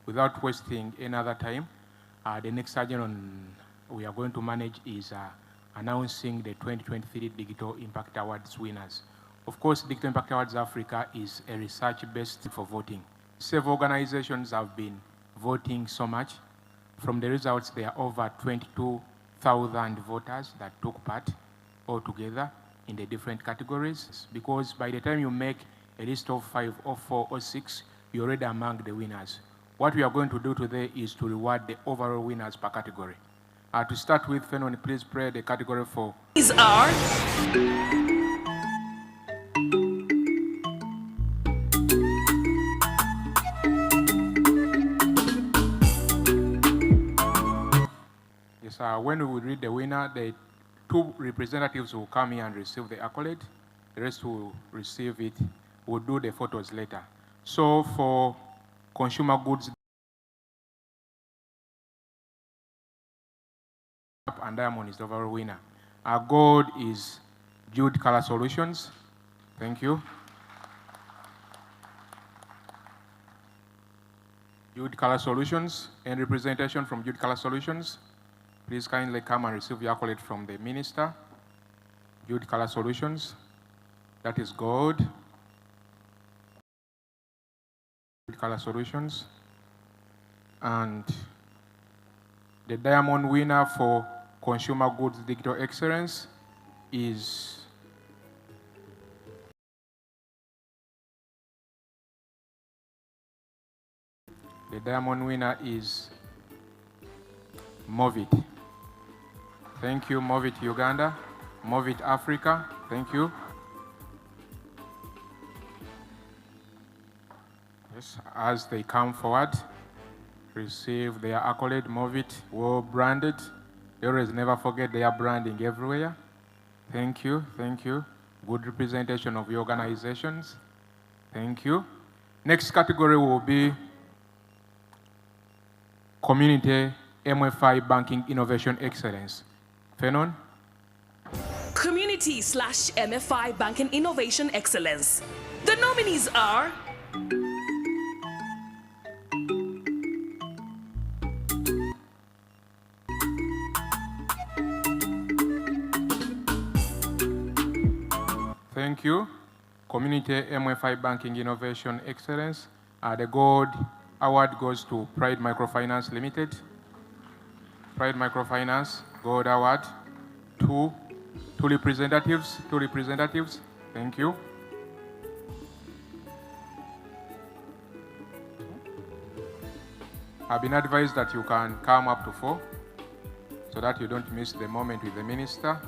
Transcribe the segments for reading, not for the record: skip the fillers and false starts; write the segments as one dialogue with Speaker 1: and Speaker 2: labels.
Speaker 1: Without wasting any other time, the next agenda we are going to manage is announcing the 2023 Digital Impact Awards winners. Of course, Digital Impact Awards Africa is a research-based for voting. Several organizations have been voting so much. From the results, there are over 22,000 voters that took part altogether in the different categories, because by the time you make a list of 5 or 4 or 6, you're already among the winners. What we are going to do today is to reward the overall winners per category. To start with, Fenon, please pray the category for.
Speaker 2: These are
Speaker 1: Yes, when we will read the winner, the 2 representatives will come here and receive the accolade. The rest will receive it. We'll do the photos later. So for consumer goods and diamond is the overall winner. Our gold is Jude Color Solutions. Thank you. Jude Color Solutions and representation from Jude Color Solutions. Please kindly come and receive your accolade from the minister. Jude Color Solutions. That is gold. Jude Color Solutions. And the diamond winner for Consumer Goods Digital Excellence is Movit. Thank you, Movit Uganda, Movit Africa. Thank you. Yes, as they come forward, receive their accolade. Movit, well branded. They always never forget their branding everywhere. Thank you, thank you. Good representation of your organizations. Thank you. Next category will be Community MFI Banking Innovation Excellence. Fenon?
Speaker 2: Community/MFI Banking Innovation Excellence. The nominees are
Speaker 1: Thank you. Community MFI Banking Innovation Excellence. The gold award goes to Pride Microfinance Limited. Pride Microfinance, gold award. Two representatives. Thank you. I've been advised that you can come up to 4 so that you don't miss the moment with the minister.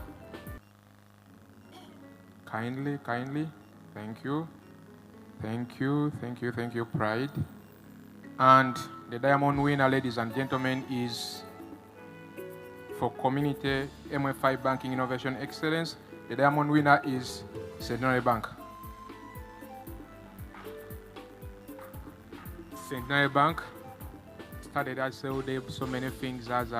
Speaker 1: Kindly. Thank you. Pride. And the diamond winner, ladies and gentlemen, is for Community MFI Banking Innovation Excellence. The diamond winner is Centenary Bank. Centenary Bank started as so many things as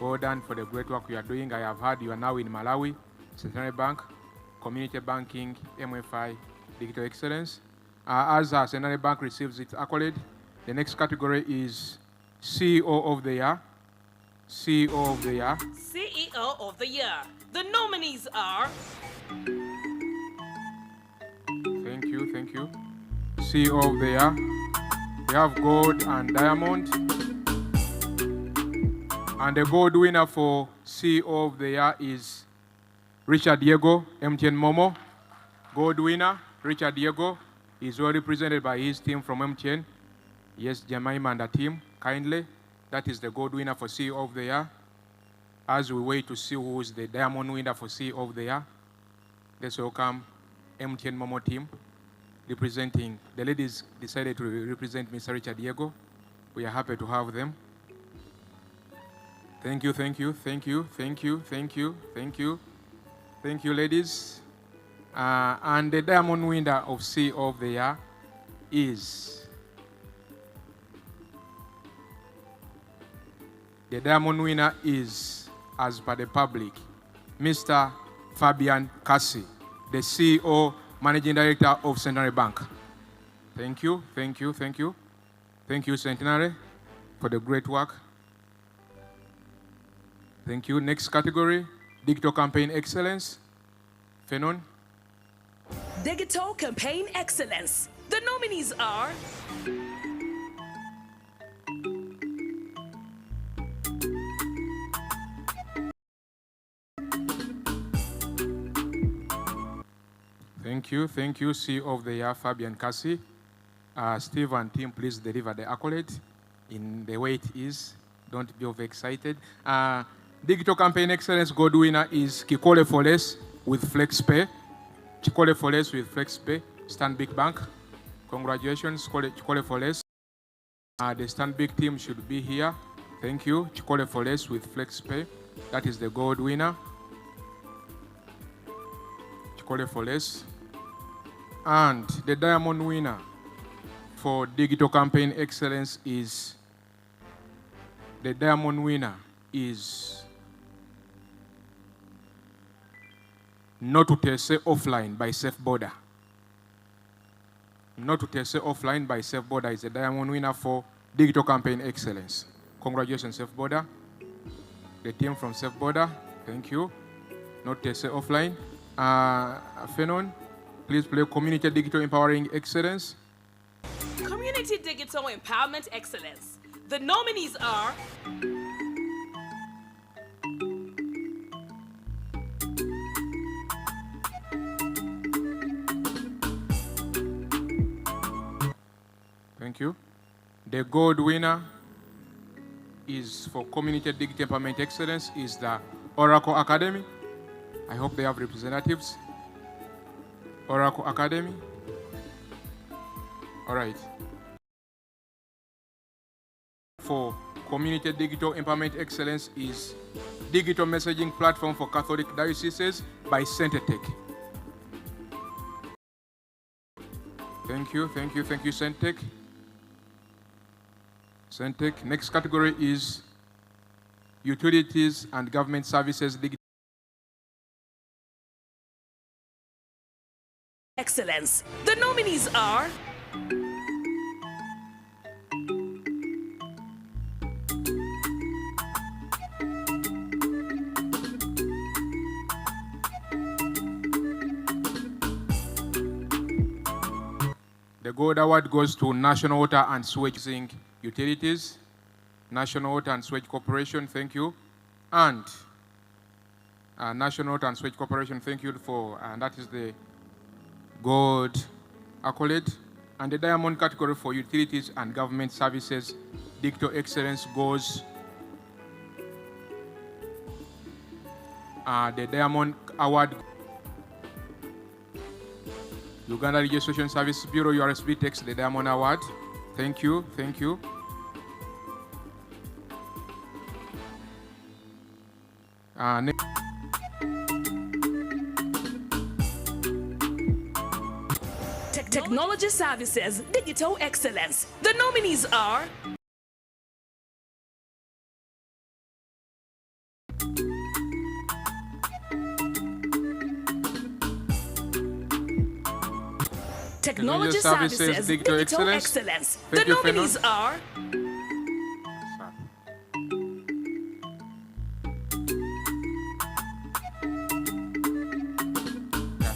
Speaker 1: well done for the great work you are doing. I have heard you are now in Malawi. Centenary Bank, Community Banking, MFI, Digital Excellence. As Centenary Bank receives its accolade, the next category is CEO of the Year. CEO of the Year.
Speaker 2: CEO of the Year. The nominees are
Speaker 1: Thank you. CEO of the Year. We have gold and diamond. And the gold winner for CEO of the Year is Richard Diego, MTN Momo. Gold winner, Richard Diego, is well represented by his team from MTN. Yes, Jemima and the team, kindly. That is the gold winner for CEO of the Year. As we wait to see who is the diamond winner for CEO of the Year, let's welcome MTN Momo team representing. The ladies decided to represent Mr. Richard Diego. We are happy to have them. Thank you, ladies. And the diamond winner of CEO of the Year is as per the public, Mr. Fabian Cassi, the CEO, Managing Director of Centenary Bank. Thank you. Thank you, Centenary, for the great work. Thank you. Next category, Digital Campaign Excellence. Fenon.
Speaker 2: Digital Campaign Excellence. The nominees are
Speaker 1: Thank you, CEO of the year, Fabian Cassie. Steve and team, please deliver the accolade in the way it is. Don't be overexcited. Digital Campaign Excellence Gold winner is Kikole Foles with FlexPay. Chikole Foles with FlexPay, Stanbic Bank. Congratulations, Chikole Foles. The Stanbic team should be here. Thank you, Chikole Foles with FlexPay. That is the gold winner. Chikole Foles. And the diamond winner for Digital Campaign Excellence is Not to Tese Offline by Safe Border. Not to Tese Offline by Safe Border is the diamond winner for Digital Campaign Excellence. Congratulations, Safe Border. The team from Safe Border, thank you. Not Tese Offline. Fenon, please play Community Digital Empowering Excellence.
Speaker 2: Community Digital Empowerment Excellence. The nominees are
Speaker 1: Thank you. The gold winner is for Community Digital Empowerment Excellence is the Oracle Academy. I hope they have representatives. Oracle Academy. All right. For Community Digital Empowerment Excellence is Digital Messaging Platform for Catholic Dioceses by Centetech. Thank you, Centetech. Centetech. Next category is Utilities and Government Services Digital
Speaker 2: Excellence. The nominees are
Speaker 1: The gold award goes to National Water and Sewage Utilities, National Water and Sewage Corporation, thank you. And National Water and Sewage Corporation, thank you for, and that is the gold accolade. And the diamond category for Utilities and Government Services Digital Excellence goes, the diamond award, Uganda Registration Service Bureau, URSB takes the Diamond Award. Thank you.
Speaker 2: Technology Services Digital Excellence. The nominees are Technology Services Digital Excellence. The nominees are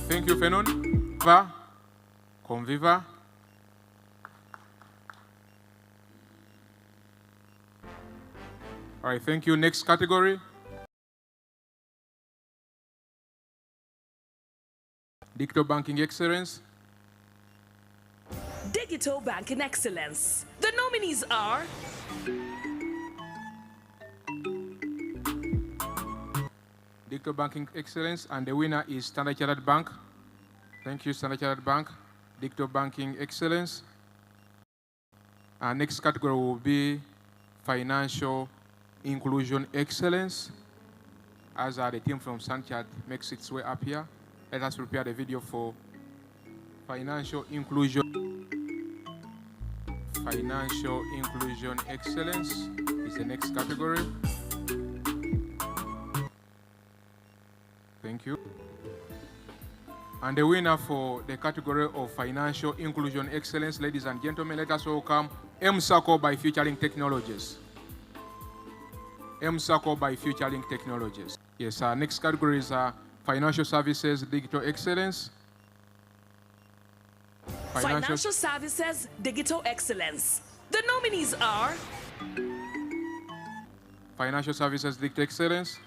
Speaker 1: Thank you, Fenon. Conviva. All right, thank you. Next category. Digital Banking Excellence.
Speaker 2: Digital Banking Excellence. The nominees are
Speaker 1: Digital Banking Excellence, and the winner is Standard Chartered Bank. Thank you, Standard Chartered Bank. Digital Banking Excellence. Next category will be Financial Inclusion Excellence. As the team from Standard makes its way up here, let us prepare the video for Financial Inclusion Excellence is the next category. Thank you. And the winner for the category of Financial Inclusion Excellence, ladies and gentlemen, let us welcome M-Circle by Futuring Technologies. M-Circle by Futuring Technologies. Yes, our next category is Financial Services Digital Excellence.
Speaker 2: Financial Services Digital Excellence. The nominees are
Speaker 1: Financial Services Digital Excellence,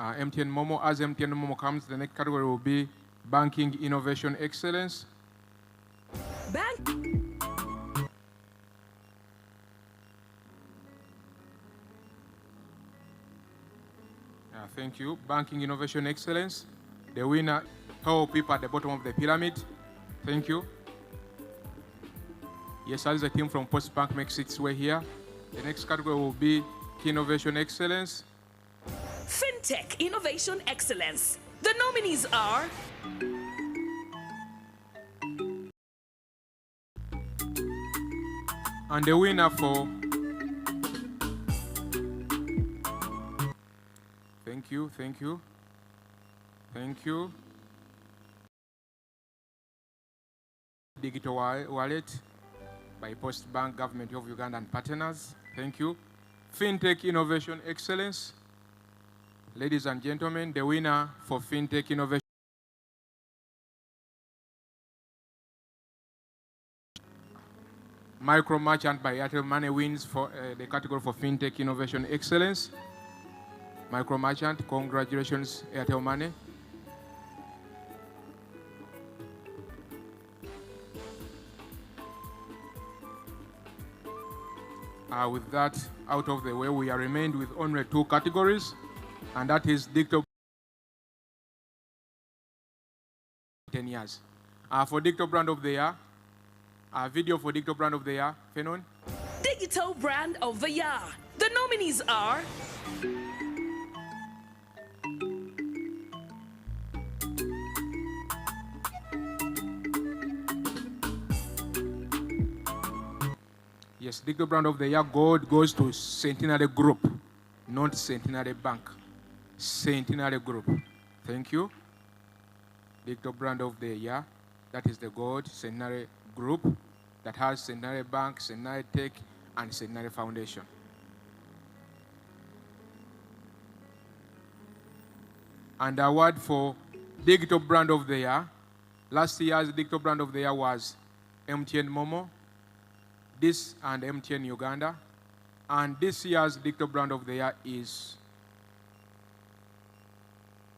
Speaker 1: MTN Momo. As MTN Momo comes, the next category will be Banking Innovation Excellence. Thank you. Banking Innovation Excellence. The winner, tall people at the bottom of the pyramid. Thank you. Yes, as the team from Postbank makes its way here. The next category will be Key Innovation Excellence.
Speaker 2: FinTech Innovation Excellence. The nominees are
Speaker 1: and the winner for thank you, thank you, thank you. Digital Wallet by Postbank, Government of Uganda and partners. Thank you. FinTech Innovation Excellence. Ladies and gentlemen, the winner for FinTech Innovation. Micro Merchant by Airtel Money wins for the category for FinTech Innovation Excellence. Micro Merchant, congratulations, Airtel Money. With that out of the way, we are remained with only two categories, and that is Digital 10 years. For Digital Brand of the Year, video for Digital Brand of the Year, Fenon.
Speaker 2: Digital Brand of the Year. The nominees are
Speaker 1: Yes, Digital Brand of the Year gold goes to Centenary Group, not Centenary Bank. Centenary Group. Thank you. Digital Brand of the Year, that is the gold, Centenary Group, that has Centenary Bank, Centenary Tech, and Centenary Foundation. And the award for Digital Brand of the Year, last year's Digital Brand of the Year was MTN Momo, this and MTN Uganda, and this year's Digital Brand of the Year is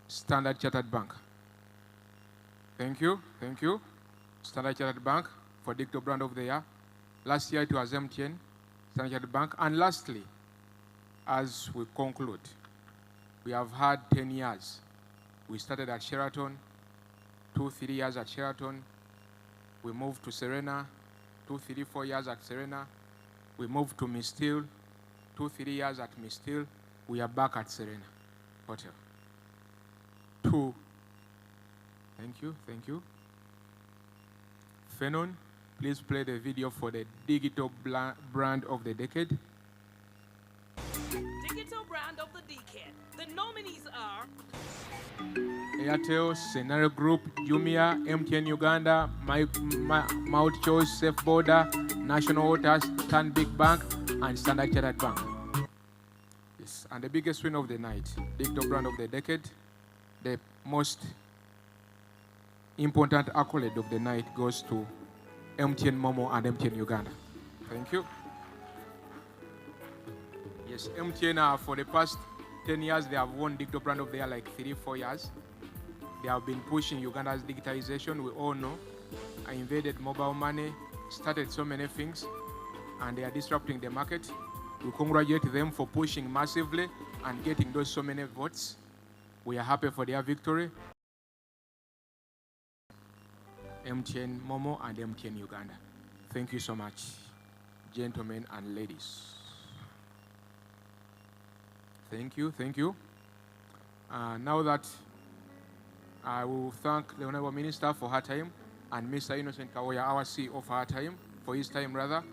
Speaker 1: Standard Chartered Bank. Thank you, thank you. Standard Chartered Bank for Digital Brand of the Year. Last year it was MTN, Standard Chartered Bank. And lastly, as we conclude, we have had 10 years. We started at Sheraton, 2-3 years at Sheraton. We moved to Serena, 2-4 years at Serena. We moved to Mistil, 2-3 years at Mistil. We are back at Serena Hotel. Thank you, thank you. Fenon, please play the video for the Digital Brand of the Decade.
Speaker 2: Digital Brand of the Decade. The nominees are
Speaker 1: Airtel, Scenario Group, Jumia, MTN Uganda, Mount Choice, Safe Border, National Waters, Stanbic Bank, and Standard Chartered Bank. Yes, and the biggest win of the night, Digital Brand of the Decade, the most important accolade of the night goes to MTN Momo and MTN Uganda. Thank you. Yes, MTN for the past 10 years, they have won Digital Brand of the Year like 3-4 years. They have been pushing Uganda's digitalization, we all know. I invaded mobile money, started so many things, and they are disrupting the market. We congratulate them for pushing massively and getting those so many votes. We are happy for their victory. MTN Momo and MTN Uganda. Thank you so much, gentlemen and ladies. Thank you, thank you. Now that I will thank the Honorable Minister for her time and Mr. Innocent Kawoya, our CEO, for her time, for his time rather.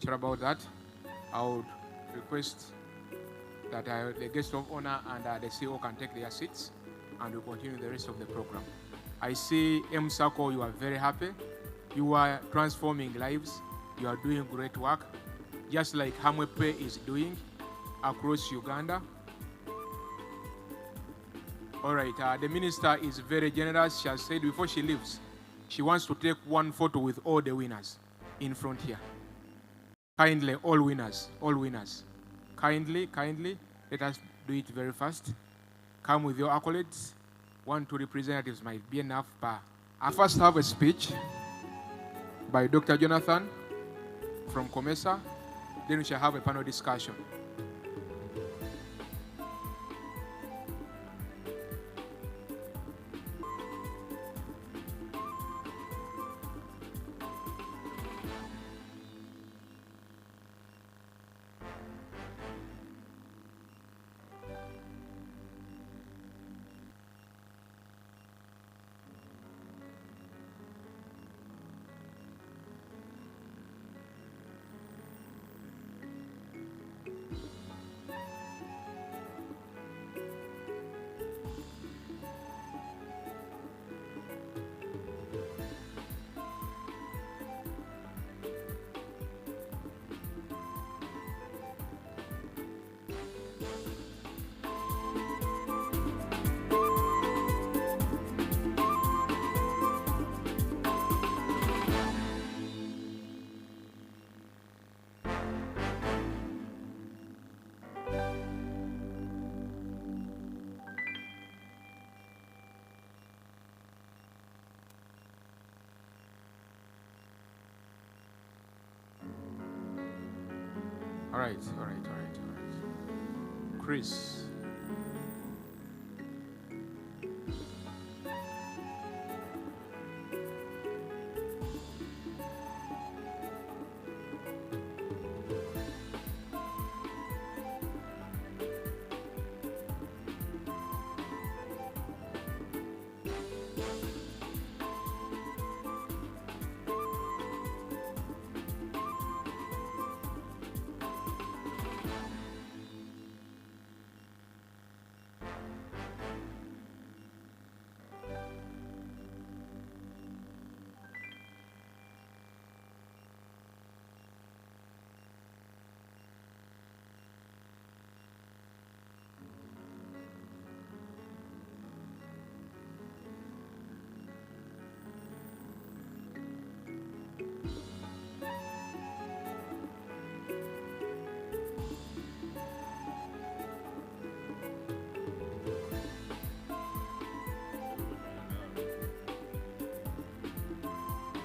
Speaker 1: Sure about that. I would request that the guest of honor and the CEO can take their seats, and we'll continue the rest of the program. I see M Sako, you are very happy. You are transforming lives. You are doing great work, just like Hamwepe is doing across Uganda. All right, the minister is very generous. She has said before she leaves, she wants to take one photo with all the winners in front here. Kindly, all winners, all winners. Kindly, let us do it very fast. Come with your accolades. 1, 2 representatives might be enough. But I first have a speech by Dr. Jonathan from COMESA. Then we shall have a panel discussion. All right. Chris.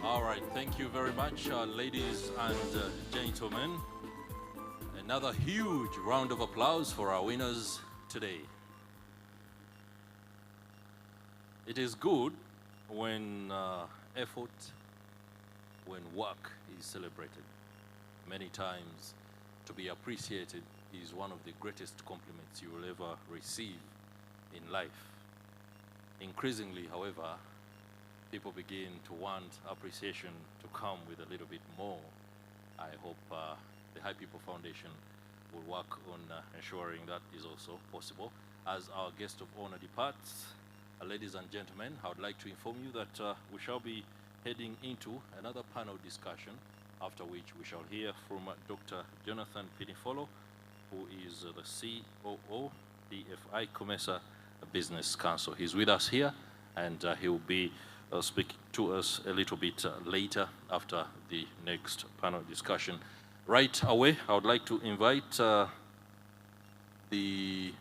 Speaker 3: All right, thank you very much, ladies and gentlemen. Another huge round of applause for our winners today. It is good when effort, when work is celebrated. Many times, to be appreciated is one of the greatest compliments you will ever receive in life. Increasingly, however, people begin to want appreciation to come with a little bit more. I hope the High People Foundation will work on ensuring that is also possible. As our guest of honor departs, ladies and gentlemen, I would like to inform you that we shall be heading into another panel discussion, after which we shall hear from Dr. Jonathan Pinifolo, who is the COO, DFI COMESA Business Council. He's with us here, and he will be speak to us a little bit later after the next panel discussion. Right away, I would like to invite the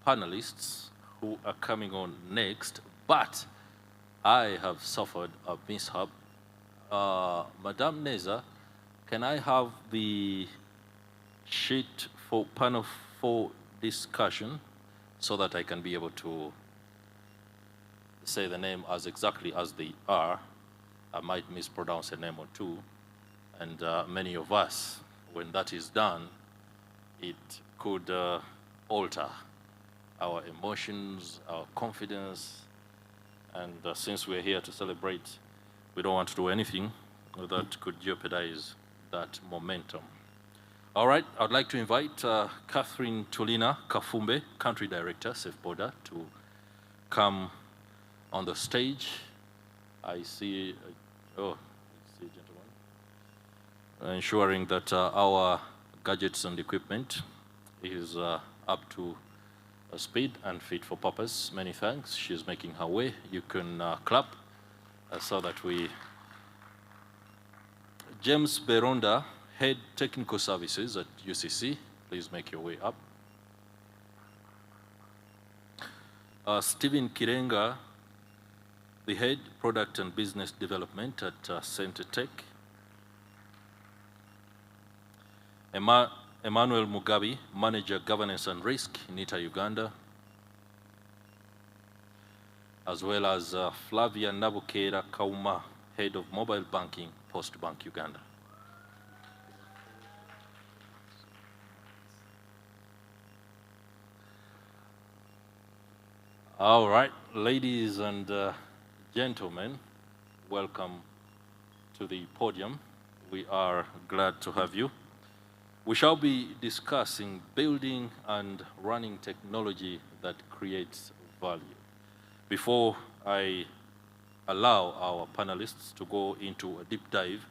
Speaker 3: panelists who are coming on next, but I have suffered a mishap. Madame Neza, can I have the sheet for panel 4 discussion so that I can be able to say the name as exactly as they are? I might mispronounce a name or two. And many of us, when that is done, it could alter our emotions, our confidence. And since we're here to celebrate, we don't want to do anything that could jeopardize that momentum. All right, I'd like to invite Catherine Tulina Kafumbe, Country Director, Safe Border, to come on the stage. I see, I see a gentleman. Ensuring that our gadgets and equipment is up to speed and fit for purpose. Many thanks. She's making her way. You can clap so that we... James Beronda, Head Technical Services at UCC. Please make your way up. Stephen Kirenga, the Head Product and Business Development at Center Tech. Emmanuel Mugabi, Manager Governance and Risk in ITA Uganda, as well as Flavia Nabukera Kauma, Head of Mobile Banking, Post Bank Uganda. All right, ladies and gentlemen, welcome to the podium. We are glad to have you. We shall be discussing building and running technology that creates value. Before I allow our panelists to go into a deep dive,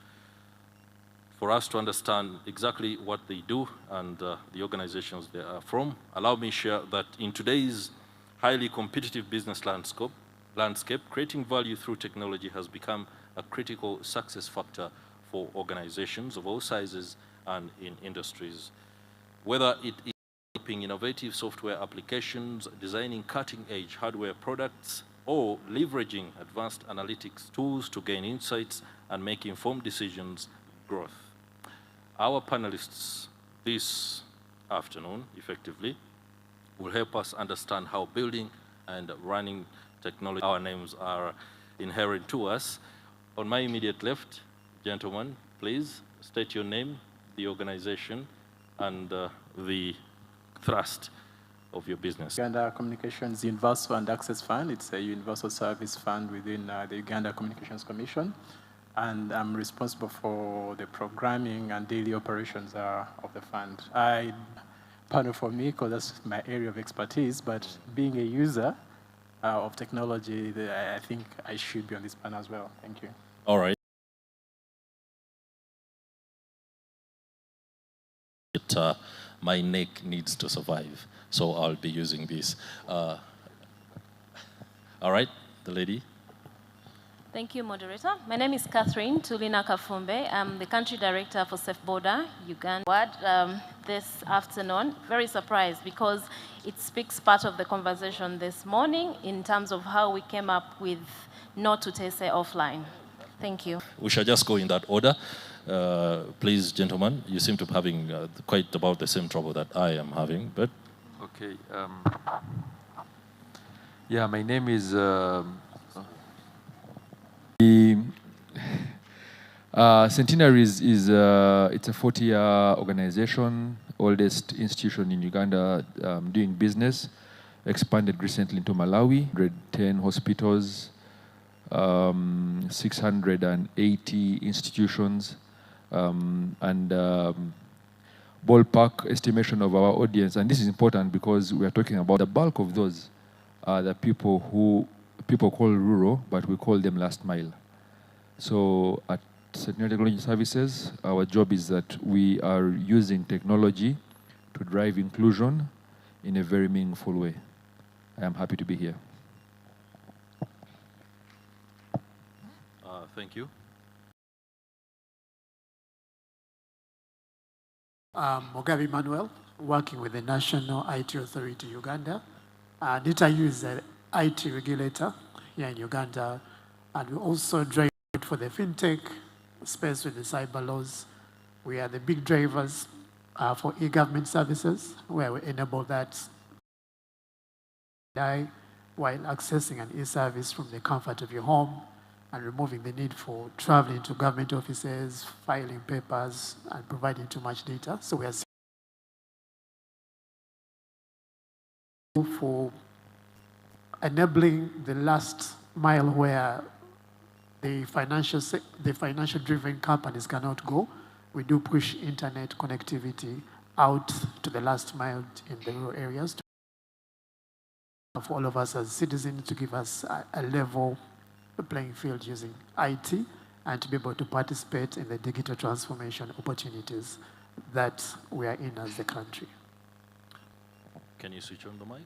Speaker 3: for us to understand exactly what they do and the organizations they are from, allow me to share that in today's highly competitive business landscape, creating value through technology has become a critical success factor for organizations of all sizes and in industries. Whether it is developing innovative software applications, designing cutting-edge hardware products, or leveraging advanced analytics tools to gain insights and make informed decisions, growth. Our panelists this afternoon, effectively, will help us understand how building and running technology, our names are inherent to us. On my immediate left, gentlemen, please state your name, the organization, and the thrust of your business.
Speaker 4: Uganda Communications Universal and Access Fund. It's a universal service fund within the Uganda Communications Commission. And I'm responsible for the programming and daily operations of the fund. Panel for me, because that's my area of expertise, but being a user of technology, I think I should be on this panel as well. Thank you.
Speaker 3: All right. My neck needs to survive, so I'll be using this. All right, the lady.
Speaker 5: Thank you, moderator. My name is Catherine Tulina Kafumbe. I'm the country director for Safe Border, Uganda. This afternoon, very surprised because it speaks part of the conversation this morning in terms of how we came up with not to say offline. Thank you.
Speaker 3: We shall just go in that order. Please, gentlemen, you seem to be having quite about the same trouble that I am having, but...
Speaker 6: Okay. Yeah, my name is... Centenary is it's a 40-year organization, oldest institution in Uganda doing business, expanded recently into Malawi, 110 hospitals, 680 institutions, and ballpark estimation of our audience. And this is important because we are talking about the bulk of those are the people who people call rural, but we call them last mile. So at Centenary Technology Services, our job is that we are using technology to drive inclusion in a very meaningful way. I am happy to be here.
Speaker 3: Thank you.
Speaker 7: Mugabi Manuel, working with the National IT Authority Uganda. NITAU is an IT regulator here in Uganda, and we also drive for the fintech space with the cyber laws. We are the big drivers for e-government services, where we enable that while accessing an e-service from the comfort of your home and removing the need for traveling to government offices, filing papers, and providing too much data. So we are for enabling the last mile where the financial-driven companies cannot go, we do push internet connectivity out to the last mile in the rural areas for all of us as citizens to give us a level playing field using IT and to be able to participate in the digital transformation opportunities that we are in as a country.
Speaker 3: Can you switch on the mic?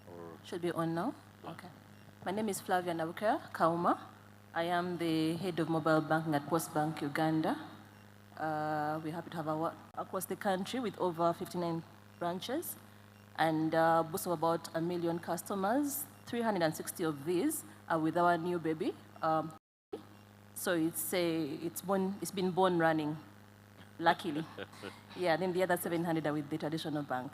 Speaker 3: Or?
Speaker 5: Should be on now? Okay. My name is Flavia Nabuka Kauma. I am the head of mobile banking at Post Bank Uganda. We're happy to have our work across the country with over 59 branches and boast of about 1 million customers. 360 of these are with our new baby. So it's been born running, luckily. Yeah, then the other 700 are with the traditional bank.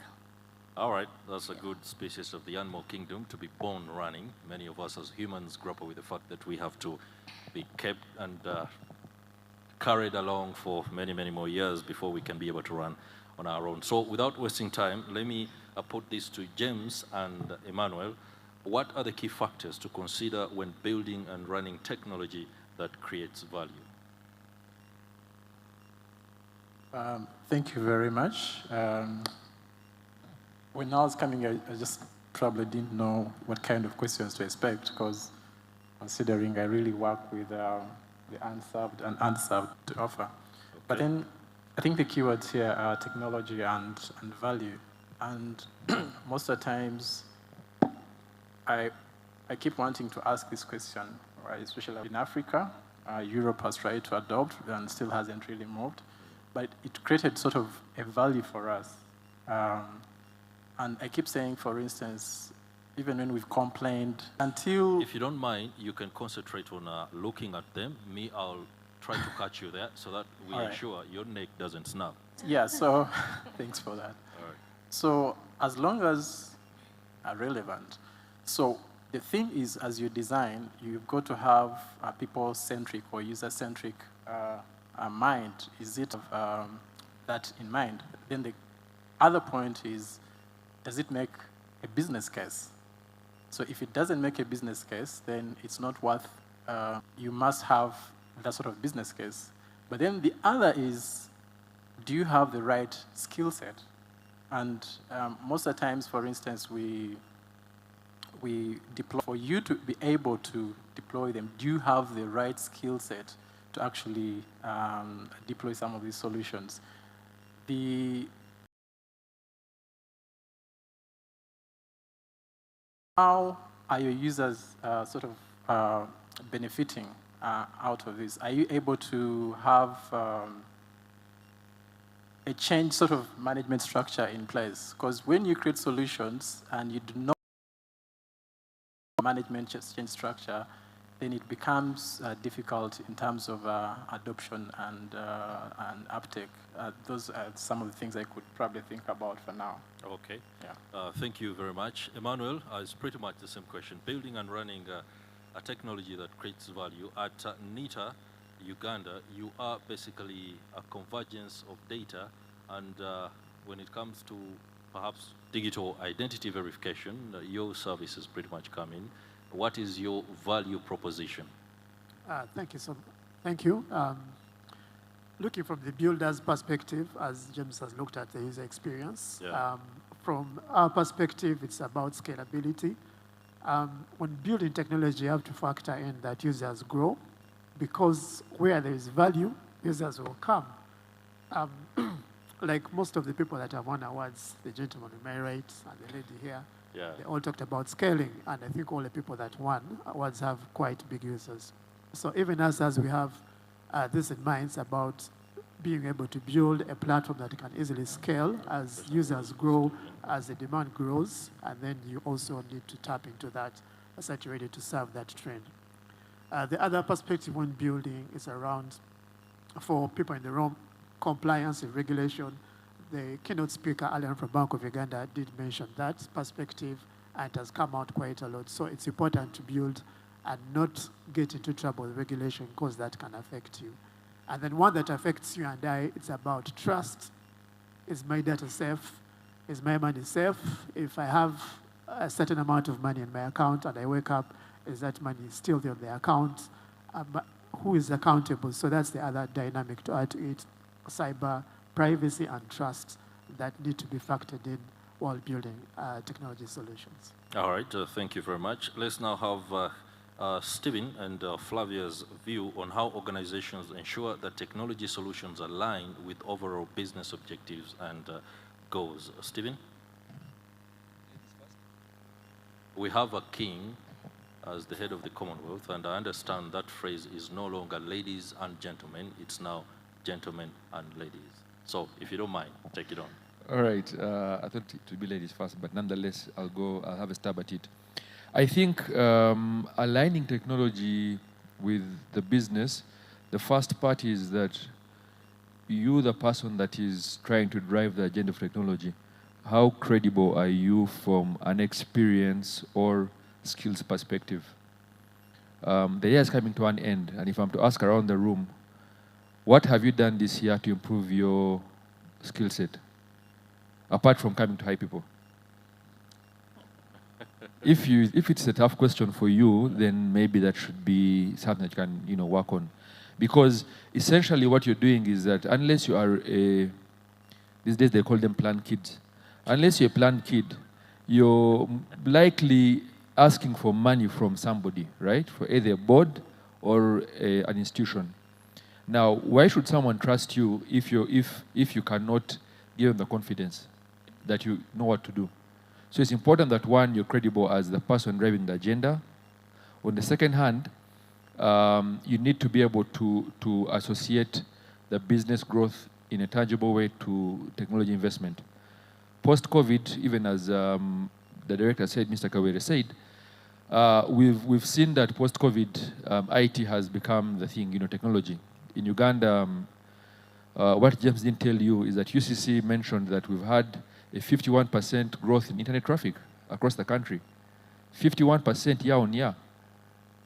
Speaker 3: All right, that's a good species of the animal kingdom to be born running. Many of us as humans grapple with the fact that we have to be kept and carried along for many, many more years before we can be able to run on our own. So without wasting time, let me put this to James and Emmanuel. What are the key factors to consider when building and running technology that creates value?
Speaker 4: Thank you very much. When I was coming, I just probably didn't know what kind of questions to expect because considering I really work with the unserved and unserved to offer. Okay. But then I think the keywords here are technology and value. And most of the times, I keep wanting to ask this question, right? Especially in Africa. Europe has tried to adopt and still hasn't really moved. But it created sort of a value for us. And I keep saying, for instance, even when we've complained, until...
Speaker 3: If you don't mind, you can concentrate on looking at them. Me, I'll try to catch you there so that we ensure your neck doesn't snap.
Speaker 4: Yeah, so thanks for that.
Speaker 3: All right.
Speaker 4: So as long as are relevant. So the thing is, as you design, you've got to have a people-centric or user-centric mind. Is it that in mind? Then the other point is, does it make a business case? So if it doesn't make a business case, then it's not worth, you must have that sort of business case. But then the other is, do you have the right skill set? And most of the times, for instance, we deploy, for you to be able to deploy them, do you have the right skill set to actually deploy some of these solutions? How are your users sort of benefiting out of this? Are you able to have a change sort of management structure in place? Because when you create solutions and you do not management change structure, then it becomes difficult in terms of adoption and uptake. Those are some of the things I could probably think about for now.
Speaker 3: Okay.
Speaker 4: Yeah.
Speaker 3: Thank you very much. Emmanuel, it's pretty much the same question. Building and running a technology that creates value. At NITA, Uganda, you are basically a convergence of data, and when it comes to perhaps digital identity verification, your services pretty much come in. What is your value proposition?
Speaker 7: Thank you. Thank you. Looking from the builder's perspective, as James has looked at the user experience, from our perspective, it's about scalability. When building technology, you have to factor in that users grow, because where there is value, users will come. Like most of the people that have won awards, the gentleman on my right and the lady here, they all talked about scaling, and I think all the people that won awards have quite big users. So even as we have this in mind, it's about being able to build a platform that can easily scale as users grow, as the demand grows, and then you also need to tap into that as you're ready to serve that trend. The other perspective when building is around, for people in the room, compliance and regulation. The keynote speaker, Alan from Bank of Uganda, did mention that perspective, and it has come out quite a lot. So it's important to build and not get into trouble with regulation, because that can affect you. And then one that affects you and I, it's about trust. Is my data safe? Is my money safe? If I have a certain amount of money in my account and I wake up, is that money still there on the account? Who is accountable? So that's the other dynamic to add to it. cyber privacy and trust that need to be factored in while building technology solutions.
Speaker 3: All right, thank you very much. Let's now have Stephen and Flavia's view on how organizations ensure that technology solutions align with overall business objectives and goals. Stephen? We have a king as the head of the Commonwealth, and I understand that phrase is no longer ladies and gentlemen, it's now gentlemen and ladies. So if you don't mind, take it on.
Speaker 6: All right, I thought it would be ladies first, but nonetheless, I'll have a stab at it. I think aligning technology with the business, the first part is that you, the person that is trying to drive the agenda of technology, how credible are you from an experience or skills perspective? The year is coming to an end, and if I'm to ask around the room, what have you done this year to improve your skill set, apart from coming to high people? If it's a tough question for you, then maybe that should be something that you can work on, because essentially what you're doing is that unless you are these days they call them planned kids. Unless you're a planned kid, you're likely asking for money from somebody, right? For either a board or an institution. Now, why should someone trust you if you cannot give them the confidence that you know what to do? So it's important that, one, you're credible as the person driving the agenda. On the second hand, you need to be able to associate the business growth in a tangible way to technology investment. Post-COVID, even as the director said, Mr. Kawere said, we've seen that post-COVID, IT has become the thing, technology. In Uganda, what James didn't tell you is that UCC mentioned that we've had a 51% growth in internet traffic across the country. 51% year on year.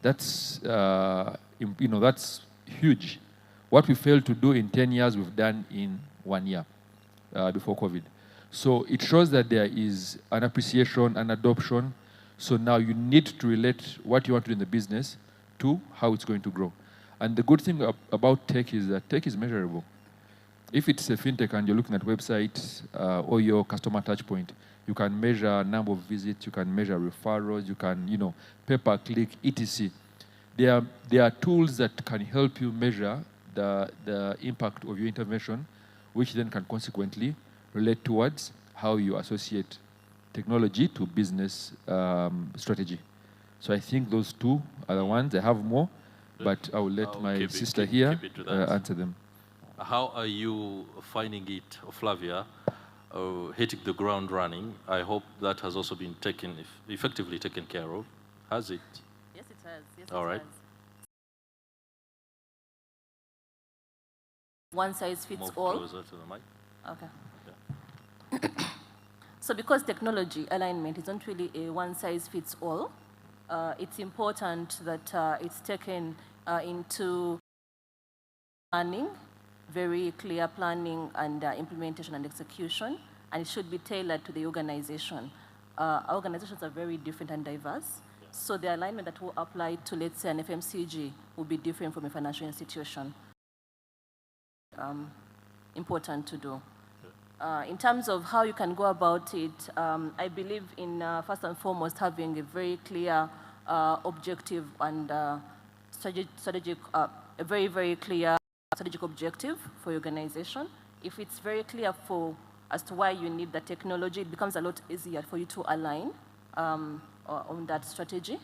Speaker 6: That's, that's huge. What we failed to do in 10 years, we've done in 1 year before COVID. So it shows that there is an appreciation, an adoption. So now you need to relate what you want to do in the business to how it's going to grow. And the good thing about tech is that tech is measurable. If it's a fintech and you're looking at websites or your customer touch point, you can measure number of visits, you can measure referrals, you can, pay-per-click, etc. There are tools that can help you measure the impact of your intervention, which then can consequently relate towards how you associate technology to business strategy. So I think those two are the ones. I have more, but I will let my sister here answer them.
Speaker 3: How are you finding it, Flavia, hitting the ground running? I hope that has also been effectively taken care of. Has it?
Speaker 5: Yes, it has. Yes,
Speaker 3: all right.
Speaker 5: One size fits
Speaker 3: Move
Speaker 5: all.
Speaker 3: Closer to the mic.
Speaker 5: Okay. So because technology alignment isn't really a one-size-fits-all, it's important that it's taken into planning, very clear planning and implementation and execution, and it should be tailored to the organization. Our organizations are very different and diverse, so the alignment that will apply to, let's say, an FMCG will be different from a financial institution. Important to do. In terms of how you can go about it, I believe in, first and foremost, having a very clear objective and strategic, a very, very clear strategic objective for your organization. If it's very clear as to why you need the technology, it becomes a lot easier for you to align on that strategy.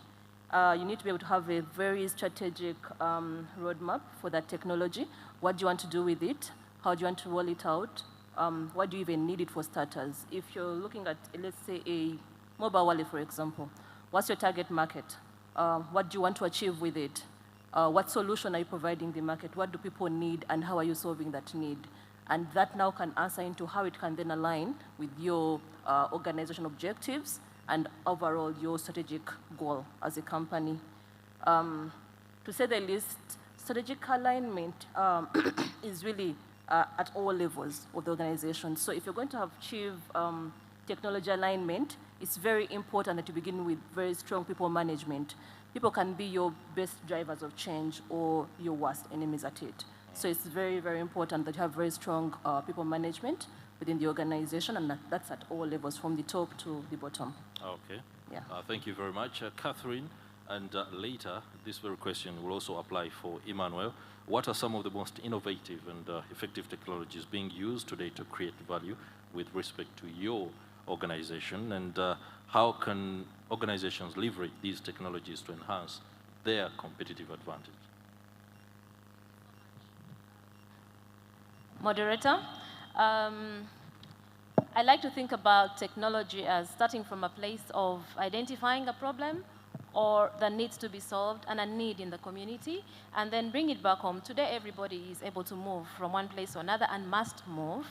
Speaker 5: You need to be able to have a very strategic roadmap for that technology. What do you want to do with it? How do you want to roll it out? What do you even need it for starters? If you're looking at, let's say, a mobile wallet, for example, what's your target market? What do you want to achieve with it? What solution are you providing the market? What do people need, and how are you solving that need? And that now can answer into how it can then align with your organization objectives and overall your strategic goal as a company. To say the least, strategic alignment is really at all levels of the organization. So if you're going to achieve technology alignment, it's very important that you begin with very strong people management. People can be your best drivers of change or your worst enemies at it.
Speaker 8: So it's very, very important that you have very strong people management within the organization, and that's at all levels, from the top to the bottom.
Speaker 3: Okay.
Speaker 8: Yeah.
Speaker 3: Thank you very much. Catherine, and later, this very question will also apply for Emmanuel. What are some of the most innovative and effective technologies being used today to create value with respect to your organization, and how can organizations leverage these technologies to enhance their competitive advantage?
Speaker 5: Moderator, I like to think about technology as starting from a place of identifying a problem or that needs to be solved and a need in the community, and then bring it back home. Today, everybody is able to move from one place to another and must move.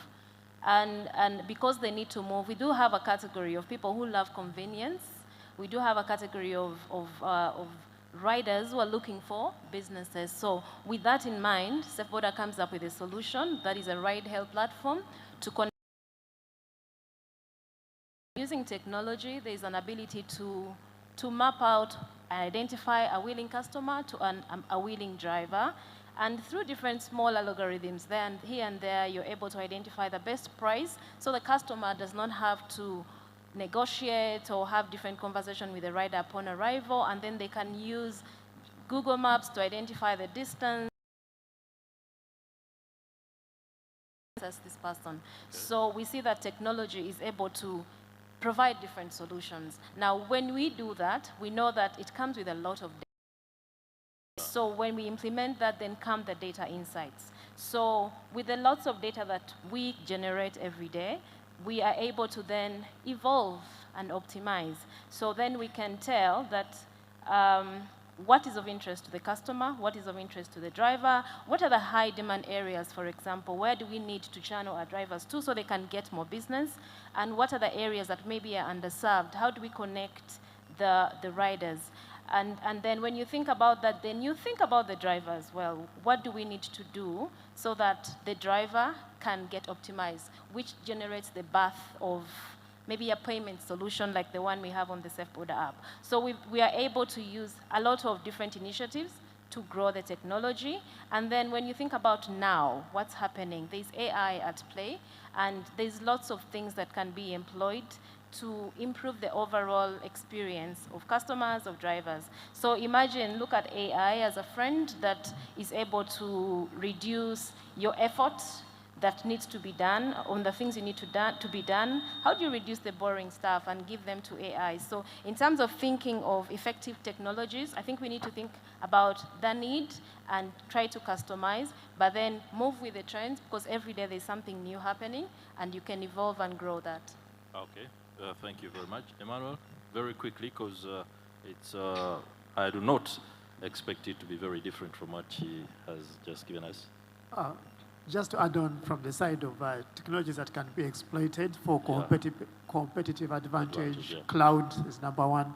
Speaker 5: And because they need to move, we do have a category of people who love convenience. We do have a category of riders who are looking for businesses. So with that in mind, SafeBorder comes up with a solution that is a ride-hail platform to connect. Using technology, there is an ability to map out and identify a willing customer to a willing driver. And through different small algorithms there and here and there, you're able to identify the best price, so the customer does not have to negotiate or have different conversation with the rider upon arrival, and then they can use Google Maps to identify the distance as this person. So we see that technology is able to provide different solutions. Now, when we do that, we know that it comes with a lot of data. So when we implement that, then come the data insights. So with the lots of data that we generate every day, we are able to then evolve and optimize. So then we can tell that what is of interest to the customer, what is of interest to the driver, what are the high demand areas, for example, where do we need to channel our drivers to so they can get more business, and what are the areas that maybe are underserved, how do we connect the riders. And then when you think about that, then you think about the driver as well. What do we need to do so that the driver can get optimized, which generates the birth of maybe a payment solution like the one we have on the SafeBorder app. So we are able to use a lot of different initiatives to grow the technology. And then when you think about now, what's happening, there's AI at play, and there's lots of things that can be employed to improve the overall experience of customers, of drivers. So imagine, look at AI as a friend that is able to reduce your effort that needs to be done on the things you need to be done. How do you reduce the boring stuff and give them to AI? So in terms of thinking of effective technologies, I think we need to think about the need and try to customize, but then move with the trends, because every day there's something new happening and you can evolve and grow that.
Speaker 3: Okay, thank you very much. Emmanuel, very quickly, because I do not expect it to be very different from what he has just given us.
Speaker 7: Just to add on from the side of technologies that can be exploited for competitive advantage,
Speaker 3: yeah.
Speaker 7: Cloud is number one,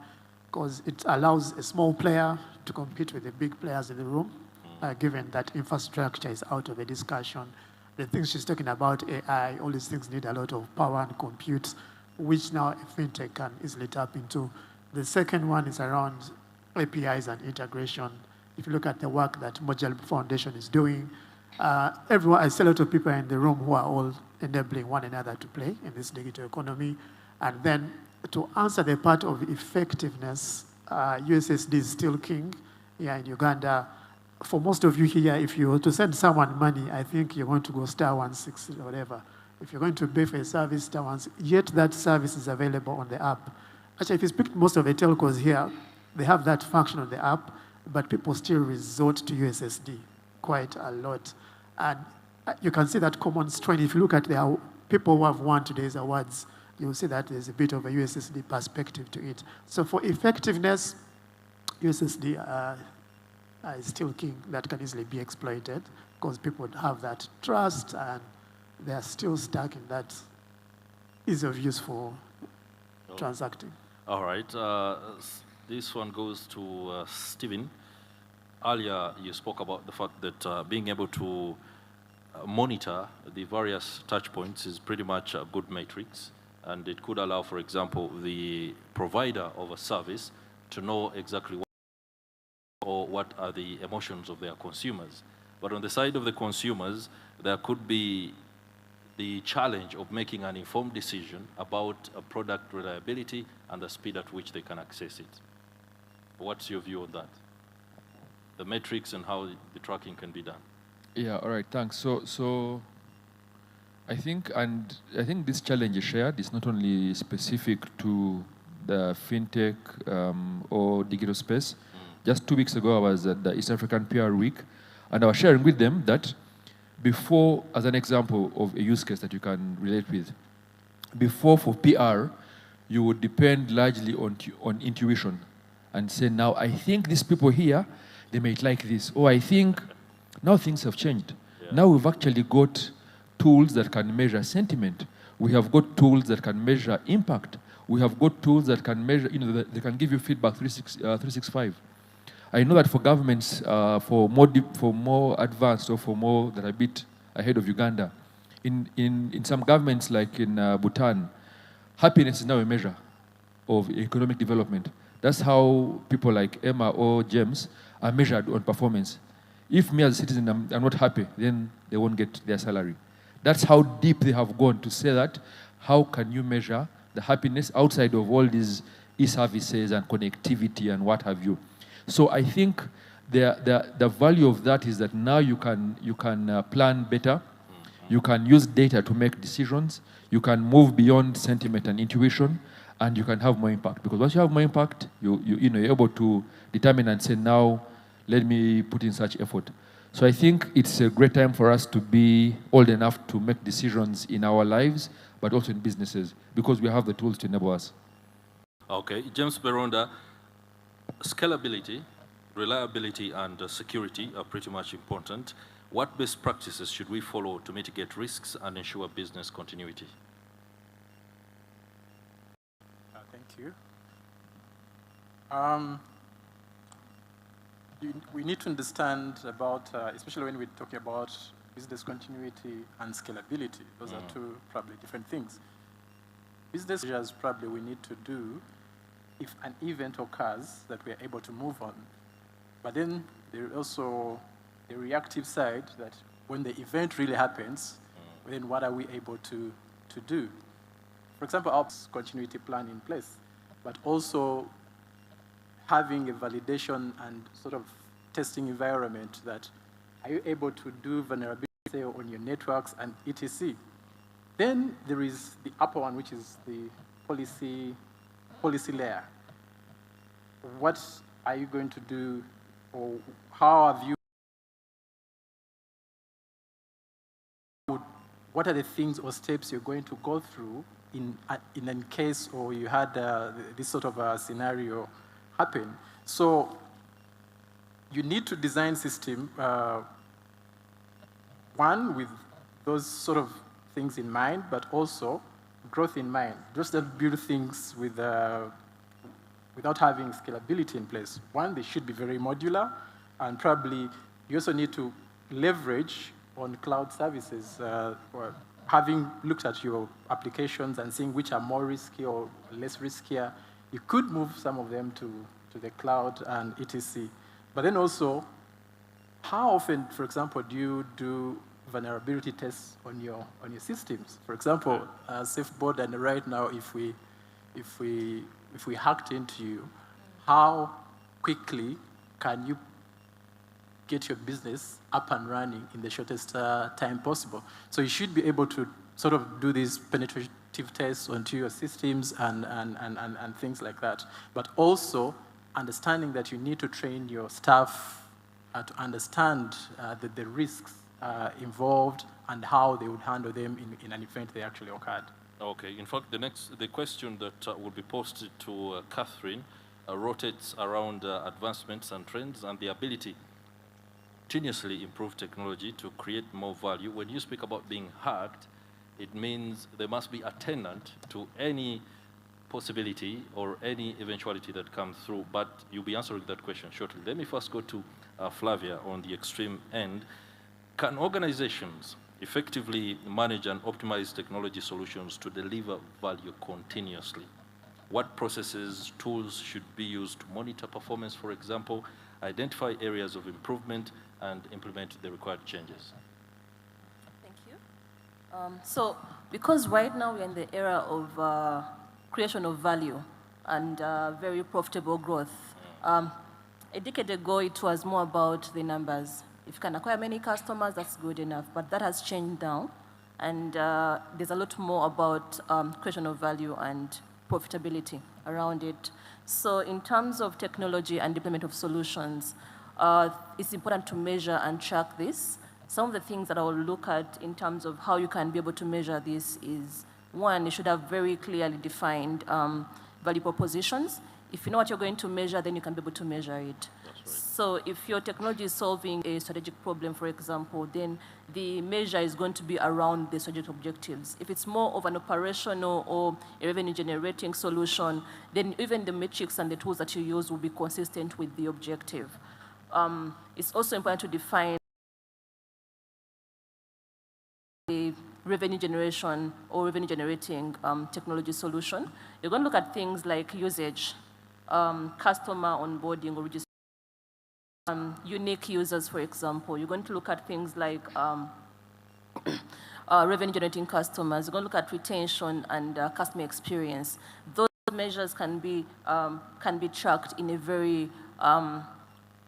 Speaker 7: because it allows a small player to compete with the big players in the room, given that infrastructure is out of the discussion. The things she's talking about, AI, all these things need a lot of power and compute, which now a fintech can easily tap into. The second one is around APIs and integration. If you look at the work that Modular Foundation is doing, I see a lot of people in the room who are all enabling one another to play in this digital economy. And then to answer the part of effectiveness, USSD is still king here in Uganda. For most of you here, if you were to send someone money, I think you're going to go *16 or whatever. If you're going to pay for a service, *1, yet that service is available on the app. Actually, if you speak to most of the telcos here, they have that function on the app, but people still resort to USSD quite a lot. And you can see that common strain. If you look at the people who have won today's awards, you'll see that there's a bit of a USSD perspective to it. So for effectiveness, USSD is still king. That can easily be exploited because people have that trust and they're still stuck in that ease of use for transacting.
Speaker 3: All right. This one goes to Stephen. Earlier, you spoke about the fact that being able to monitor the various touch points is pretty much a good matrix, and it could allow, for example, the provider of a service to know exactly what are the emotions of their consumers. But on the side of the consumers, there could be the challenge of making an informed decision about a product reliability and the speed at which they can access it. What's your view on that? The metrics and how the tracking can be done.
Speaker 6: Yeah, all right, thanks. So I think this challenge is shared. It's not only specific to the fintech or digital space. Just 2 weeks ago, I was at the East African PR Week, and I was sharing with them that before, as an example of a use case that you can relate with, before for PR, you would depend largely on intuition and say, now I think these people here, they might like this. Or I think now things have changed. Yeah. Now we've actually got tools that can measure sentiment. We have got tools that can measure impact. We have got tools that can measure, they can give you feedback 365. I know that for governments, for more advanced or for more that are a bit ahead of Uganda, in some governments like in Bhutan, happiness is now a measure of economic development. That's how people like Emma or James are measured on performance. If me as a citizen I'm not happy, then they won't get their salary. That's how deep they have gone to say that, how can you measure the happiness outside of all these e-services and connectivity and what have you. So I think the value of that is that now you can plan better, you can use data to make decisions, you can move beyond sentiment and intuition, and you can have more impact. Because once you have more impact, you're able to determine and say, now let me put in such effort. So I think it's a great time for us to be old enough to make decisions in our lives, but also in businesses, because we have the tools to enable us.
Speaker 3: Okay, James Beronda, scalability, reliability, and security are pretty much important. What best practices should we follow to mitigate risks and ensure business continuity?
Speaker 4: Thank you. We need to understand about, especially when we're talking about business continuity and scalability. Those are two probably different things. Business measures probably we need to do if an event occurs that we are able to move on. But then there is also the reactive side that when the event really happens, then what are we able to do? For example, our continuity plan in place, but also having a validation and sort of testing environment that are you able to do vulnerability on your networks and etc. Then there is the upper one, which is the policy layer. What are you going to do, or how have you, what are the things or steps you're going to go through in a case or you had this sort of a scenario happen. So you need to design system, one, with those sort of things in mind, but also growth in mind. Just don't build things with, without having scalability in place. One, they should be very modular, and probably you also need to leverage on cloud services, or having looked at your applications and seeing which are more risky or less riskier, you could move some of them to the cloud and etc. But then also, how often, for example, do you do vulnerability tests on your systems? For example, SafeBoard, and right now, if we hacked into you, how quickly can you get your business up and running in the shortest time possible? So you should be able to sort of do these penetrative tests onto your systems and things like that. But also understanding that you need to train your staff to understand the risks involved and how they would handle them in an event they actually occurred.
Speaker 3: Okay. In fact, the question that will be posted to Catherine rotates around advancements and trends and the ability to continuously improve technology to create more value. When you speak about being hacked, it means there must be a tenant to any possibility or any eventuality that comes through, but you'll be answering that question shortly. Let me first go to Flavia on the extreme end. Can organizations effectively manage and optimize technology solutions to deliver value continuously? What processes, tools should be used to monitor performance, for example, identify areas of improvement, and implement the required changes?
Speaker 8: Thank you. So, because right now we're in the era of creation of value and very profitable growth, a decade ago it was more about the numbers. If you can acquire many customers, that's good enough, but that has changed now, and there's a lot more about creation of value and profitability around it. So in terms of technology and deployment of solutions, it's important to measure and track this. Some of the things that I will look at in terms of how you can be able to measure this is, one, you should have very clearly defined value propositions. If you know what you're going to measure, then you can be able to measure it.
Speaker 3: Right.
Speaker 8: So if your technology is solving a strategic problem, for example, then the measure is going to be around the strategic objectives. If it's more of an operational or a revenue-generating solution, then even the metrics and the tools that you use will be consistent with the objective. It's also important to define the revenue generation or revenue-generating technology solution. You're going to look at things like usage, customer onboarding or registration, unique users, for example. You're going to look at things like revenue-generating customers. You're going to look at retention and customer experience. Those measures can be tracked in a very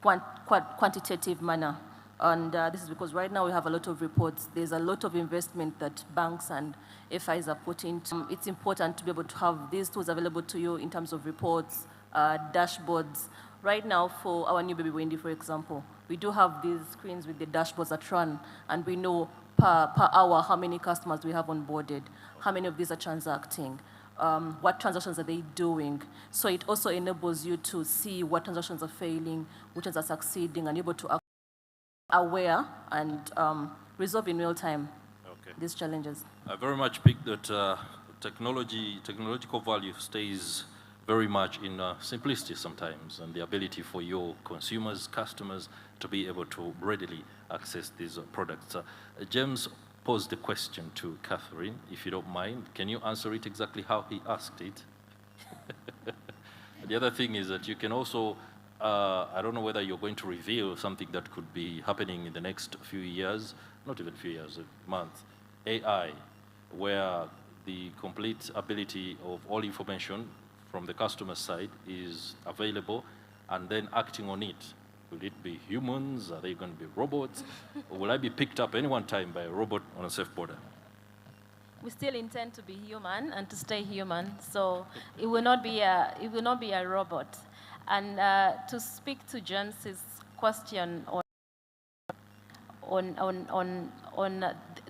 Speaker 8: quantitative manner. And this is because right now we have a lot of reports. There's a lot of investment that banks and FIs are putting into. It's important to be able to have these tools available to you in terms of reports, dashboards. Right now, for our new baby Wendy, for example, we do have these screens with the dashboards that run, and we know per hour how many customers we have onboarded, how many of these are transacting, what transactions are they doing. So it also enables you to see what transactions are failing, which ones are succeeding, and able to aware and resolve in real time these challenges.
Speaker 3: I very much pick that technological value stays very much in simplicity sometimes, and the ability for your consumers, customers, to be able to readily access these products. James posed the question to Catherine, if you don't mind. Can you answer it exactly how he asked it? The other thing is that you can also, I don't know whether you're going to reveal something that could be happening in the next few years, not even few years, a month, AI, where the complete ability of all information from the customer side is available, and then acting on it. Will it be humans? Are they going to be robots? Or will I be picked up any one time by a robot on a safe border?
Speaker 5: We still intend to be human and to stay human, so it will not be a robot. And to speak to James's question on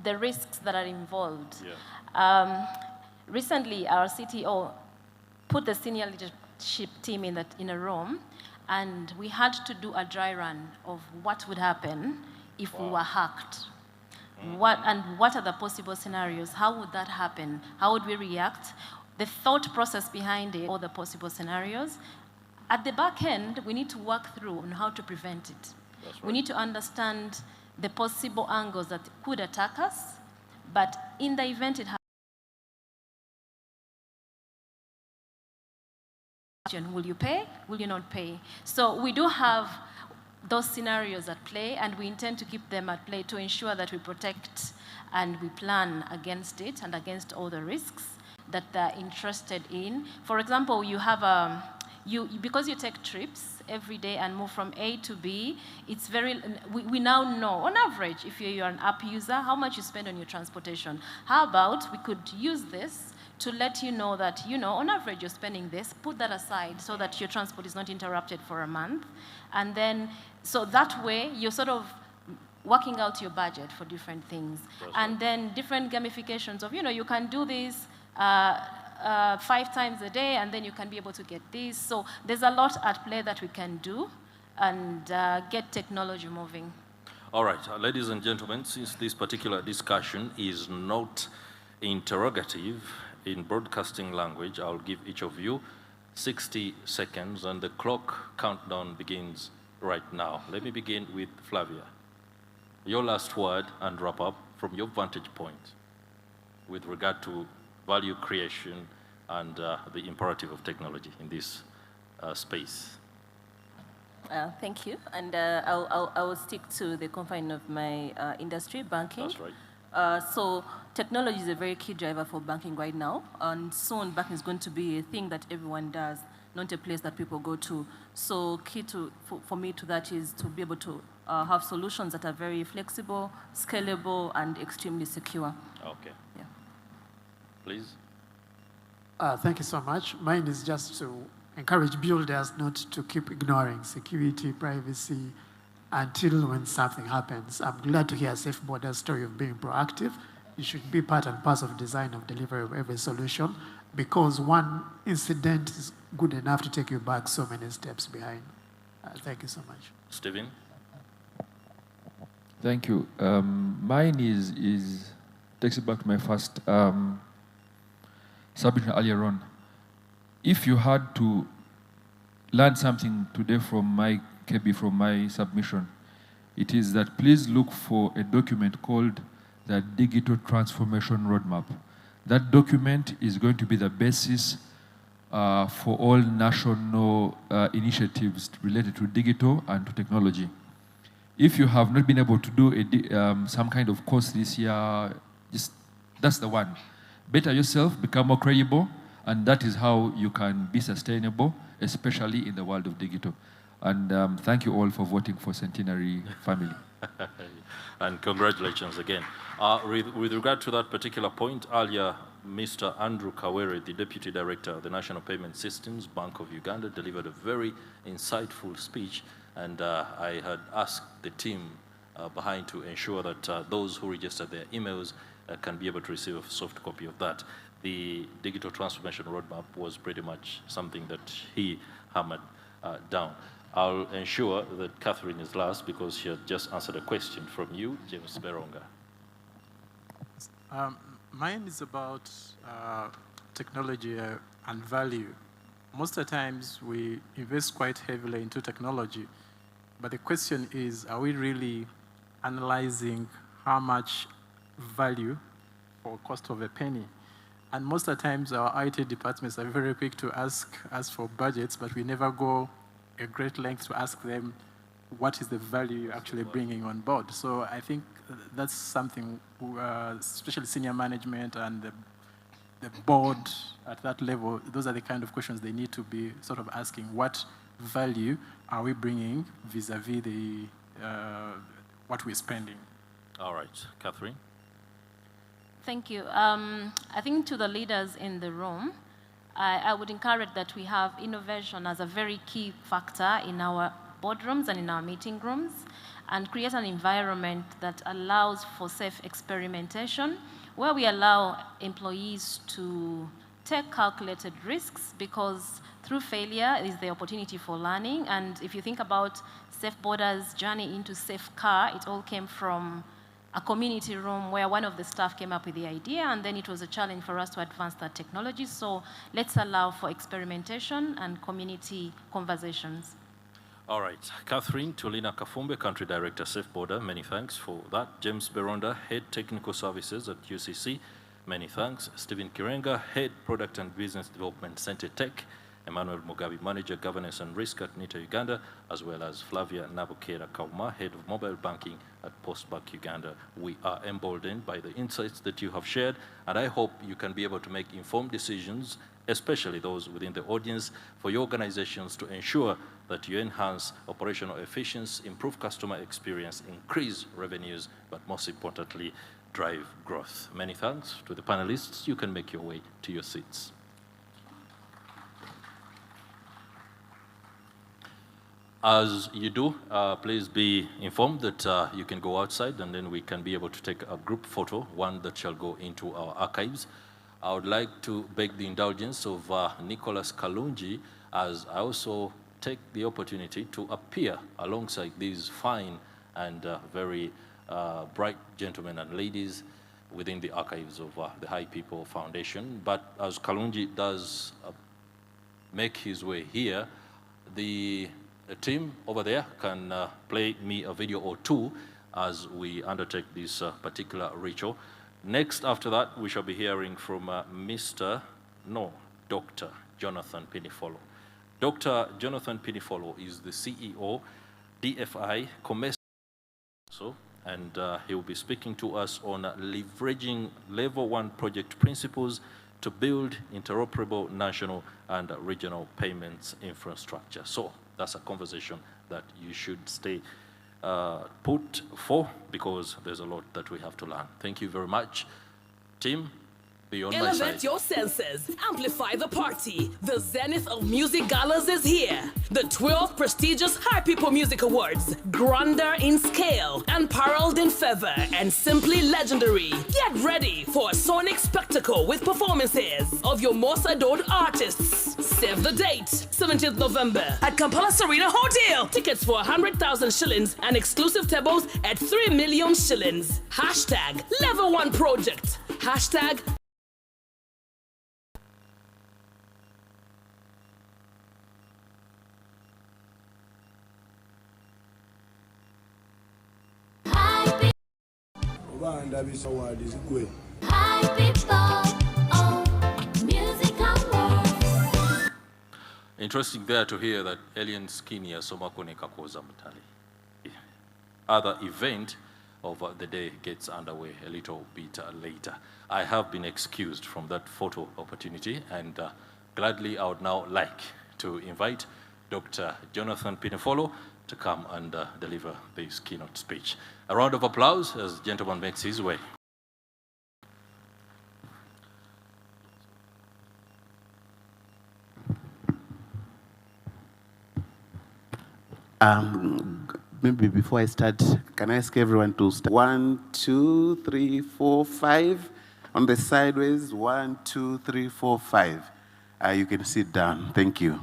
Speaker 5: the risks that are involved. Yeah. Recently, our CTO put the senior leadership team in a room, and we had to do a dry run of what would happen if we were hacked. What are the possible scenarios? How would that happen? How would we react? The thought process behind it, all the possible scenarios. At the back end, we need to work through on how to prevent it. That's right. We need to understand the possible angles that could attack us, but in the event it happens, will you pay? Will you not pay? So we do have those scenarios at play, and we intend to keep them at play to ensure that we protect and we plan against it and against all the risks that they're interested in. For example, you have because you take trips every day and move from A to B, it's we now know, on average, if you're an app user, how much you spend on your transportation. How about we could use this to let you know that, on average, you're spending this, put that aside so that your transport is not interrupted for a month. And then, so that way, you're sort of working out your budget for different things. And then different gamifications of, you can do this 5 times a day, and then you can be able to get this. So there's a lot at play that we can do and get technology moving.
Speaker 3: All right, ladies and gentlemen, since this particular discussion is not interrogative in broadcasting language, I'll give each of you 60 seconds, and the clock countdown begins right now. Let me begin with Flavia. Your last word and wrap up from your vantage point with regard to value creation and the imperative of technology in this space.
Speaker 8: Thank you, and I will stick to the confine of my industry, banking.
Speaker 3: That's right.
Speaker 8: So technology is a very key driver for banking right now, and soon banking is going to be a thing that everyone does, not a place that people go to. So key for me to that is to be able to have solutions that are very flexible, scalable, and extremely secure.
Speaker 3: Okay.
Speaker 8: Yeah.
Speaker 3: Please.
Speaker 7: Thank you so much. Mine is just to encourage builders not to keep ignoring security, privacy, until when something happens. I'm glad to hear Safe Border's story of being proactive. It should be part and parcel of design of delivery of every solution, because one incident is good enough to take you back so many steps behind. Thank you so much.
Speaker 3: Stephen?
Speaker 6: Thank you. Mine takes it back to my first submission earlier on. If you had to learn something today from my submission, it is that please look for a document called the Digital Transformation Roadmap. That document is going to be the basis for all national initiatives related to digital and to technology. If you have not been able to do some kind of course this year, that's the one. Better yourself, become more credible, and that is how you can be sustainable, especially in the world of digital. And thank you all for voting for Centenary Family.
Speaker 3: And congratulations again. With regard to that particular point, earlier, Mr. Andrew Kawere, the Deputy Director of the National Payment Systems Bank of Uganda, delivered a very insightful speech, and I had asked the team behind to ensure that those who registered their emails can be able to receive a soft copy of that. The digital transformation roadmap was pretty much something that he hammered down. I'll ensure that Catherine is last because she had just answered a question from you, James Beronga.
Speaker 4: Mine is about technology and value. Most of the times we invest quite heavily into technology, but the question is, are we really analyzing how much value for cost of a penny? And most of the times our IT departments are very quick to ask us for budgets, but we never go a great length to ask them what is the value you're actually bringing on board. So I think that's something, especially senior management and the board at that level, those are the kind of questions they need to be sort of asking. What value are we bringing vis-a-vis what we're spending?
Speaker 3: All right, Catherine?
Speaker 5: Thank you. I think to the leaders in the room, I would encourage that we have innovation as a very key factor in our boardrooms and in our meeting rooms, and create an environment that allows for safe experimentation, where we allow employees to take calculated risks, because through failure is the opportunity for learning. And if you think about Safe Borders' journey into Safe Car, it all came from a community room where one of the staff came up with the idea, and then it was a challenge for us to advance that technology. So let's allow for experimentation and community conversations.
Speaker 3: All right, Catherine Tulina Kafumbe, Country Director, Safe Border, many thanks for that. James Beronda, Head Technical Services at UCC, many thanks. Stephen Kirenga, Head Product and Business Development, Center Tech. Emmanuel Mugabe, Manager, Governance and Risk at NITA Uganda, as well as Flavia Nabukera Kauma, Head of Mobile Banking at Postbank Uganda. We are emboldened by the insights that you have shared, and I hope you can be able to make informed decisions, especially those within the audience, for your organizations to ensure that you enhance operational efficiency, improve customer experience, increase revenues, but most importantly, drive growth. Many thanks to the panelists. You can make your way to your seats. As you do, please be informed that you can go outside and then we can be able to take a group photo, one that shall go into our archives. I would like to beg the indulgence of Nicholas Kalungi, as I also take the opportunity to appear alongside these fine and very bright gentlemen and ladies within the archives of the High People Foundation. But as Kalungi does make his way here, the team over there can play me a video or two as we undertake this particular ritual. Next, after that, we shall be hearing from Dr. Jonathan Pinifolo. Dr. Jonathan Pinifolo is the CEO, DFI, COMESA, and he will be speaking to us on leveraging Level 1 project principles to build interoperable national and regional payments infrastructure. So that's a conversation that you should stay put for, because there's a lot that we have to learn. Thank you very much. Team, be on my side.
Speaker 2: Elevate your senses. Amplify the party. The zenith of music galas is here. The 12th prestigious High People Music Awards. Grander in scale, unparalleled in fervor, and simply legendary. Get ready for a sonic spectacle with performances of your most adored artists. Save the date, 17th November at Kampala Serena Hotel. Tickets for 100,000 shillings and exclusive tables at 3 million shillings. Hashtag Level 1 Project. Hashtag
Speaker 3: Interesting there to hear that Alien Skinny Somakone Kakoza Mutali. Other event of the day gets underway a little bit later. I have been excused from that photo opportunity, and gladly I would now like to invite Dr. Jonathan Pinifolo to come and deliver this keynote speech. A round of applause as the gentleman makes his way.
Speaker 9: Maybe before I start, can I ask everyone to start? 1, 2, 3, 4, 5. On the sideways, 1, 2, 3, 4, 5. You can sit down. Thank you.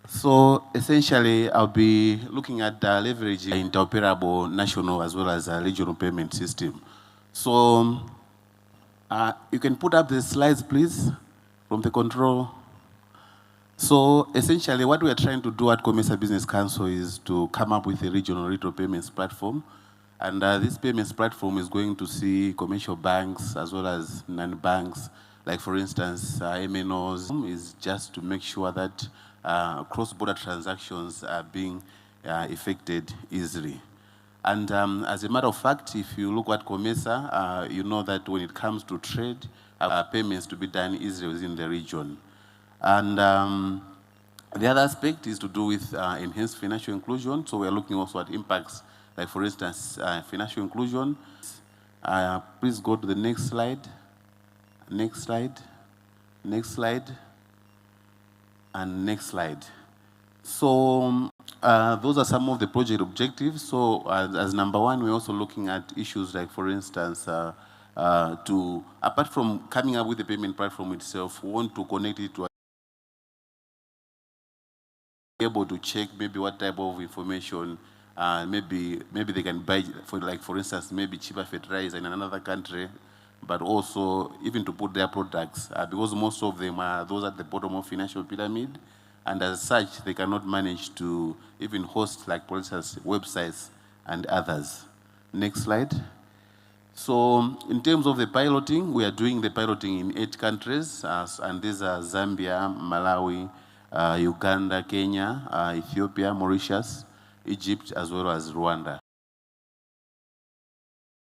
Speaker 9: So essentially, I'll be looking at leveraging interoperable national as well as a regional payment system. So you can put up the slides, please, from the control. So essentially, what we are trying to do at COMESA Business Council is to come up with a regional retail payments platform. And this payments platform is going to see commercial banks as well as non-banks. Like for instance, MNOs is just to make sure that cross-border transactions are being effected easily. And as a matter of fact, if you look at COMESA, you know that when it comes to trade, payments to be done easily within the region. And the other aspect is to do with enhanced financial inclusion. So we're looking also at impacts, like for instance, financial inclusion. Please go to the next slide. Next slide. Next slide. And next slide. So those are some of the project objectives. So as number one, we're also looking at issues like, for instance, apart from coming up with the payment platform itself, we want to connect it to able to check maybe what type of information maybe they can buy, for instance, maybe cheaper fertilizer in another country, but also even to put their products, because most of them are those at the bottom of financial pyramid, and as such, they cannot manage to even host, like, for instance, websites and others. Next slide. So in terms of the piloting, we are doing the piloting in 8 countries, and these are Zambia, Malawi, Uganda, Kenya, Ethiopia, Mauritius, Egypt, as well as Rwanda.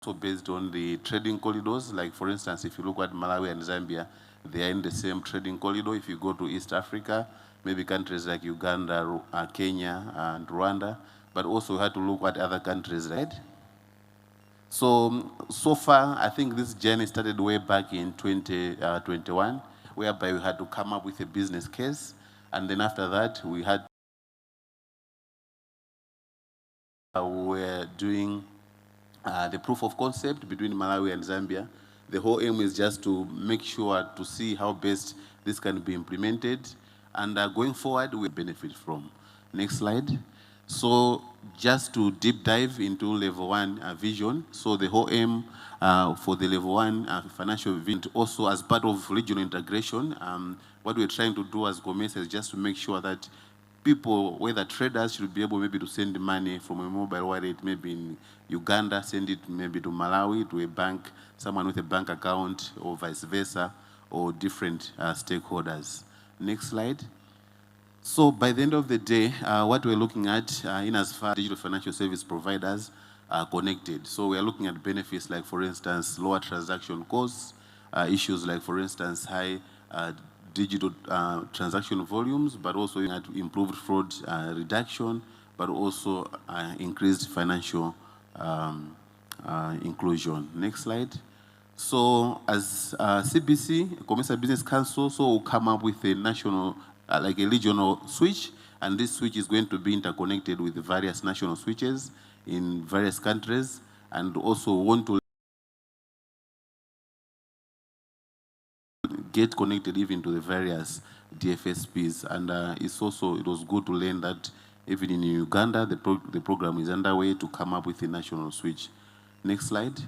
Speaker 9: So based on the trading corridors, like for instance, if you look at Malawi and Zambia, they are in the same trading corridor. If you go to East Africa, maybe countries like Uganda, Kenya, and Rwanda, but also we had to look at other countries, right? So far, I think this journey started way back in 2021, whereby we had to come up with a business case. And then after that, we had we're doing the proof of concept between Malawi and Zambia. The whole aim is just to make sure to see how best this can be implemented. And going forward, we benefit from. Next slide. So just to deep dive into level 1 vision. So the whole aim for the level 1 financial vision, also as part of regional integration, what we're trying to do as COMESA is just to make sure that people, whether traders, should be able maybe to send money from a mobile wallet, maybe in Uganda, send it maybe to Malawi, to a bank, someone with a bank account, or vice versa, or different stakeholders. Next slide. So by the end of the day, what we're looking at in as far as digital financial service providers are connected. So we are looking at benefits like, for instance, lower transaction costs, issues like, for instance, high digital transaction volumes, but also at improved fraud reduction, but also increased financial inclusion. Next slide. So as CBC, Commercial Business Council, so will come up with a national, like a regional switch, and this switch is going to be interconnected with the various national switches in various countries, and also want to get connected even to the various DFSPs. And it was good to learn that even in Uganda, the program is underway to come up with a national switch. Next slide.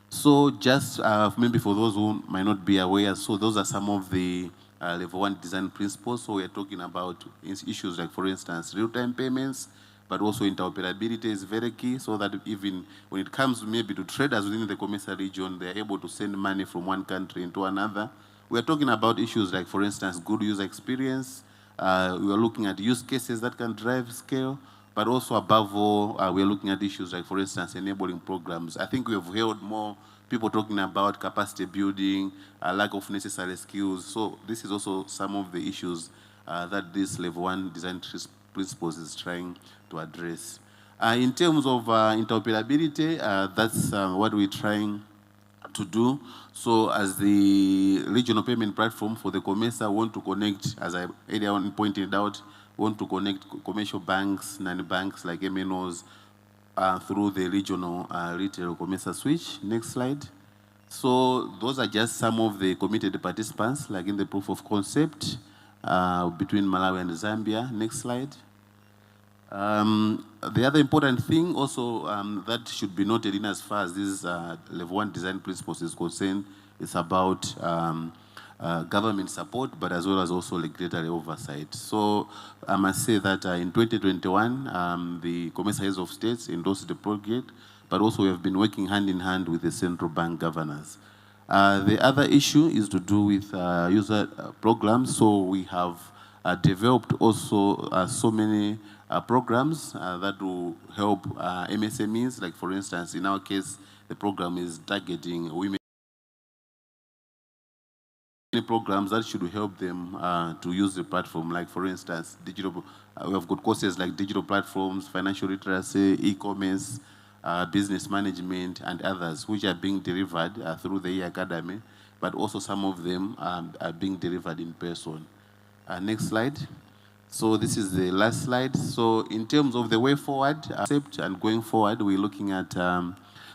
Speaker 9: So just maybe for those who might not be aware, so those are some of the level 1 design principles. So we're talking about issues like, for instance, real-time payments, but also interoperability is very key, so that even when it comes maybe to traders within the commercial region, they're able to send money from one country into another. We're talking about issues like, for instance, good user experience. We are looking at use cases that can drive scale, but also above all, we're looking at issues like, for instance, enabling programs. I think we have heard more people talking about capacity building, lack of necessary skills. So this is also some of the issues that this level 1 design principles is trying to address. In terms of interoperability, that's what we're trying to do. So as the regional payment platform for the COMESA, want to connect, as I earlier on pointed out, want to connect commercial banks, non-banks like MNOs through the regional retail COMESA switch. Next slide. So those are just some of the committed participants, like in the proof of concept between Malawi and Zambia. Next slide. The other important thing also that should be noted in as far as this level 1 design principles is concerned, is about government support, but as well as also regulatory oversight. So I must say that in 2021, the Commercial Heads of States endorsed the project, but also we have been working hand in hand with the central bank governors. The other issue is to do with user programs. So we have developed also so many programs that will help MSMEs. Like, for instance, in our case, the program is targeting women. Programs that should help them to use the platform, like, for instance, digital. We have got courses like digital platforms, financial literacy, e-commerce, business management, and others, which are being delivered through the e-academy, but also some of them are being delivered in person. Next slide. So this is the last slide. So in terms of the way forward, and going forward, we're looking at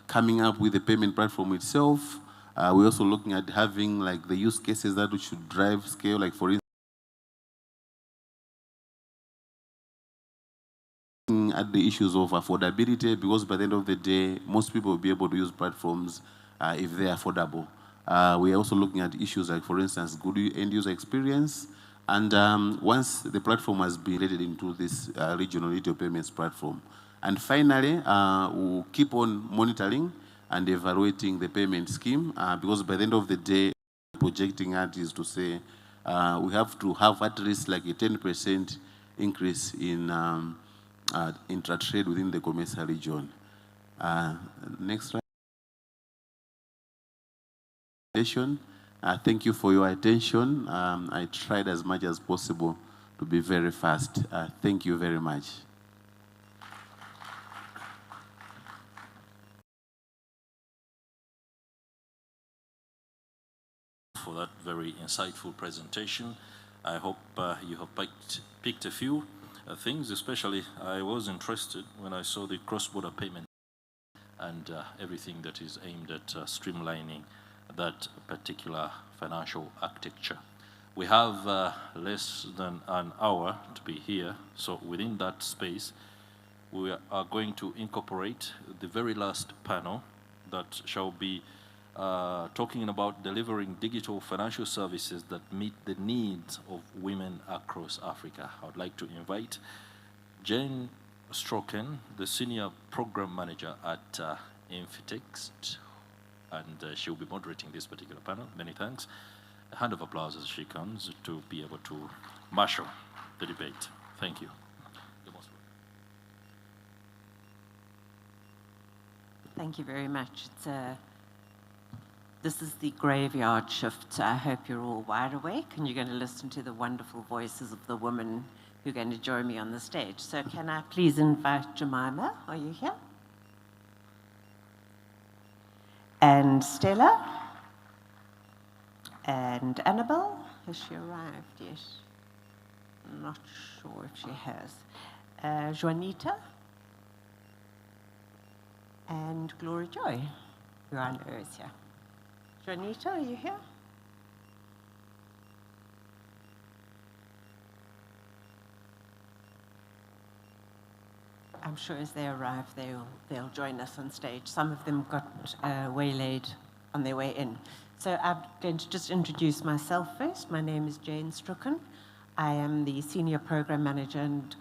Speaker 9: coming up with the payment platform itself. We're also looking at having like the use cases that should drive scale, like for instance, at the issues of affordability, because by the end of the day, most people will be able to use platforms if they're affordable. We are also looking at issues like, for instance, good end user experience. And once the platform has been related into this regional retail payments platform. And finally, we'll keep on monitoring and evaluating the payment scheme, because by the end of the day, projecting at is to say we have to have at least like a 10% increase in intra-trade within the commercial region. Next slide. Thank you for your attention. I tried as much as possible to be very fast. Thank you very much.
Speaker 3: For that very insightful presentation. I hope you have picked a few things, especially I was interested when I saw the cross-border payment and everything that is aimed at streamlining that particular financial architecture. We have less than an hour to be here, so within that space, we are going to incorporate the very last panel that shall be talking about delivering digital financial services that meet the needs of women across Africa. I would like to invite Jane Stroken, the Senior Program Manager at Infitext, and she'll be moderating this particular panel. Many thanks. A hand of applause as she comes to be able to marshal the debate. Thank you. You're most welcome.
Speaker 10: Thank you very much. This is the graveyard shift. I hope you're all wide awake and you're going to listen to the wonderful voices of the women who are going to join me on the stage. So can I please invite Jemima? Are you here? And Stella? And Annabelle? Has she arrived? Yes. I'm not sure if she has. Juanita? And Glory Joy, who I know is here. Juanita, are you here? I'm sure as they arrive, they'll join us on stage. Some of them got waylaid on their way in. So I'm going to just introduce myself first. My name is Jane Strucken. I am the Senior Program Manager and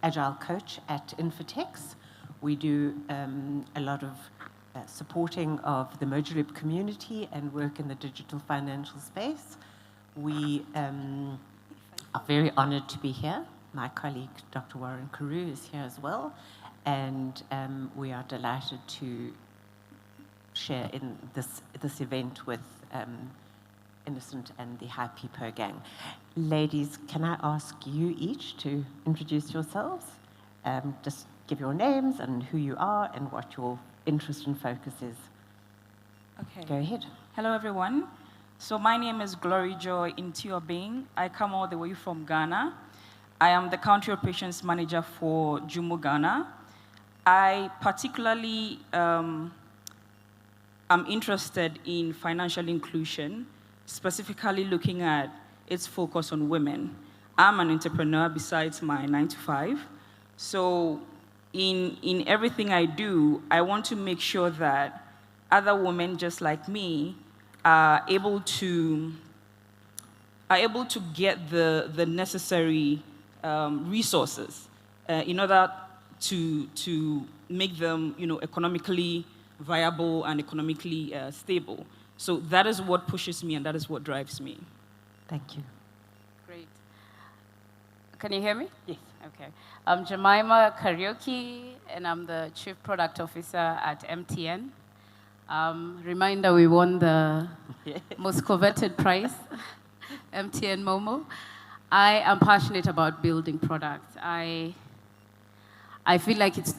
Speaker 10: Agile Coach at Infotex. We do a lot of supporting of the Mojulib community and work in the digital financial space. We are very honored to be here. My colleague, Dr. Warren Carew, is here as well. And we are delighted to share in this event with Innocent and the High Peepo gang. Ladies, can I ask you each to introduce yourselves? Just give your names and who you are and what your interest and focus is.
Speaker 11: Okay.
Speaker 10: Go ahead.
Speaker 11: Hello, everyone. So my name is Glory Joy Intiobing. I come all the way from Ghana. I am the Country Operations Manager for Jumu, Ghana. I particularly am interested in financial inclusion, specifically looking at its focus on women. I'm an entrepreneur besides my 9-to-5. So in everything I do, I want to make sure that other women just like me are able to get the necessary resources in order to make them, economically viable and economically stable. So that is what pushes me and that is what drives me.
Speaker 10: Thank you.
Speaker 12: Great. Can you hear me?
Speaker 10: Yes.
Speaker 12: Okay. I'm Jemima Karaoke, and I'm the Chief Product Officer at MTN. Reminder, we won the most coveted prize, MTN Momo. I am passionate about building products. I feel like it's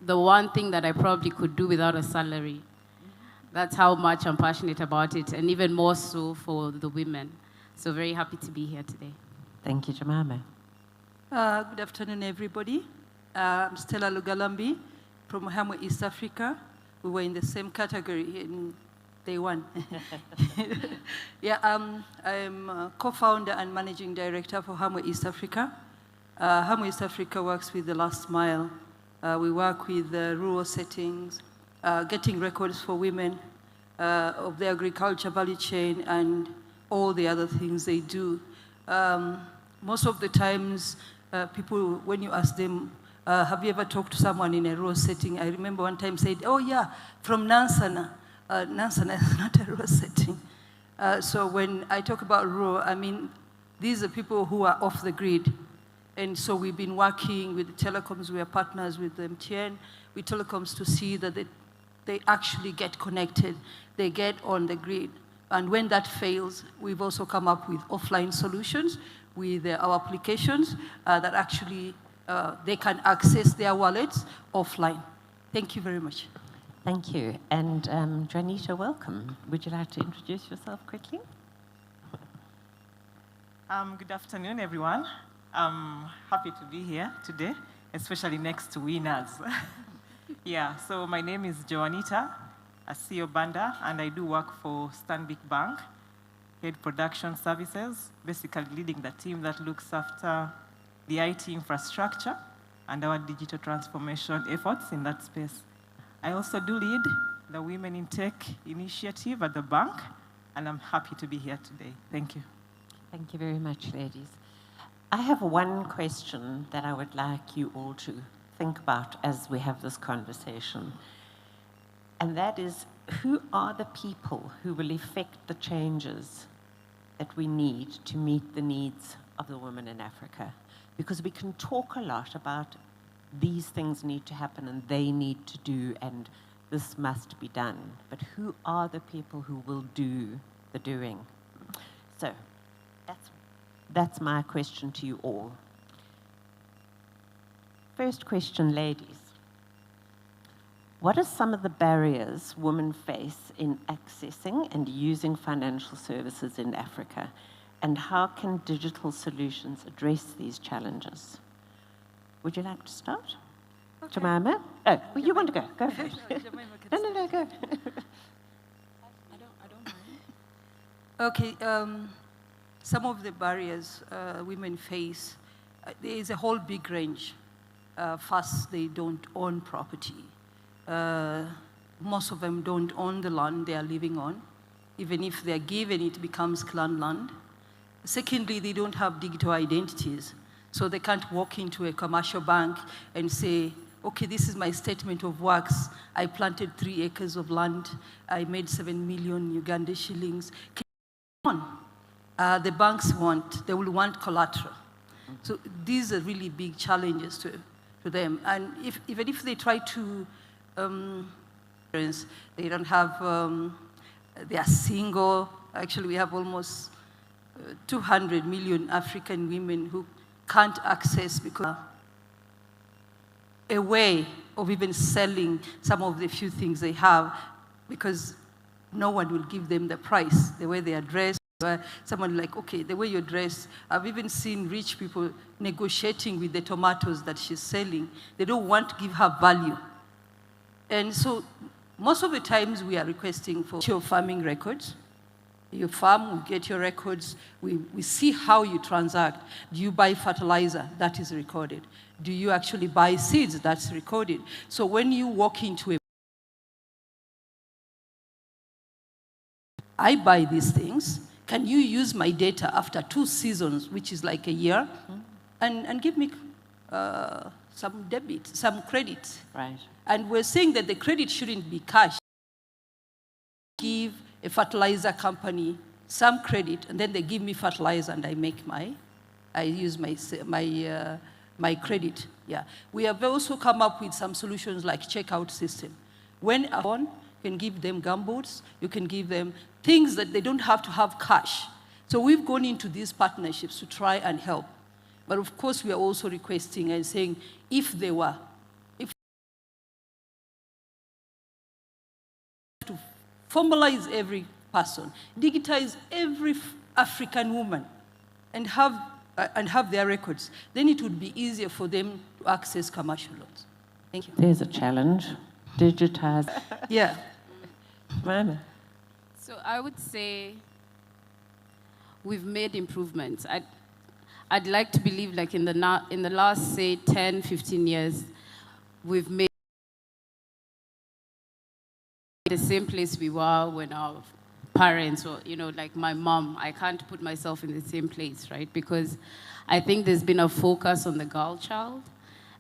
Speaker 12: the one thing that I probably could do without a salary. That's how much I'm passionate about it, and even more so for the women. So very happy to be here today.
Speaker 10: Thank you, Jemima.
Speaker 13: Good afternoon, everybody. I'm Stella Lugalambi from Hamwe, East Africa. We were in the same category in day one. Yeah, I'm a co-founder and managing director for Hamwe East Africa. Hamwe East Africa works with the last mile. We work with rural settings, getting records for women of the agriculture value chain and all the other things they do. Most of the times, people, when you ask them, have you ever talked to someone in a rural setting? I remember one time said, oh yeah, from Nansana. Nansana is not a rural setting. So when I talk about rural, I mean, these are people who are off the grid. And so we've been working with the telecoms, we are partners with MTN, with telecoms to see that they actually get connected, they get on the grid. And when that fails, we've also come up with offline solutions with our applications that actually they can access their wallets offline. Thank you very much.
Speaker 10: Thank you. And Juanita, welcome. Would you like to introduce yourself quickly?
Speaker 14: Good afternoon, everyone. I'm happy to be here today, especially next to winners. Yeah, so my name is Joanita Asio Banda, and I do work for Stanbic Bank, head production services, basically leading the team that looks after the IT infrastructure and our digital transformation efforts in that space. I also do lead the Women in Tech initiative at the bank, and I'm happy to be here today. Thank you.
Speaker 10: Thank you very much, ladies. I have one question that I would like you all to think about as we have this conversation. And that is, who are the people who will effect the changes that we need to meet the needs of the women in Africa. Because we can talk a lot about these things need to happen and they need to do and this must be done. But who are the people who will do the doing? So that's my question to you all. First question, ladies. What are some of the barriers women face in accessing and using financial services in Africa? And how can digital solutions address these challenges? Would you like to start? Okay. Jemima? Oh, well, you want to go. Go for it. No, go.
Speaker 13: I don't mind. Okay, some of the barriers women face, there is a whole big range. First, they don't own property. Most of them don't own the land they are living on. Even if they are given, it becomes clan land. Secondly, they don't have digital identities. So they can't walk into a commercial bank and say, okay, this is my statement of works. I planted 3 acres of land. I made 7 million Uganda shillings. The banks they will want collateral. So these are really big challenges to them. And even if they try to, they don't have, they are single. Actually, we have almost 200 million African women who can't access because a way of even selling some of the few things they have because no one will give them the price, the way they are dressed. Someone like, okay, the way you're dressed. I've even seen rich people negotiating with the tomatoes that she's selling. They don't want to give her value. And so most of the times we are requesting for your farming records. You farm, we get your records, we see how you transact. Do you buy fertilizer? That is recorded. Do you actually buy seeds? That's recorded. So when you walk into a I buy these things, can you use my data after 2 seasons, which is like a year, and give me some debit, some credit?
Speaker 10: Right.
Speaker 13: And we're saying that the credit shouldn't be cash. Give a fertilizer company some credit, and then they give me fertilizer, and I use my credit. Yeah. We have also come up with some solutions like checkout system. When you can give them gumboots, you can give them things that they don't have to have cash. So we've gone into these partnerships to try and help. But of course, we are also requesting and saying, if to formalize every person, digitize every African woman, and have their records, then it would be easier for them to access commercial loans. Thank you.
Speaker 10: There's a challenge. Digitize.
Speaker 13: Yeah.
Speaker 10: Mama.
Speaker 12: So I would say we've made improvements. I'd like to believe like in the last, say, 10, 15 years, we've made the same place we were when our parents or, like my mom. I can't put myself in the same place, right? Because I think there's been a focus on the girl child.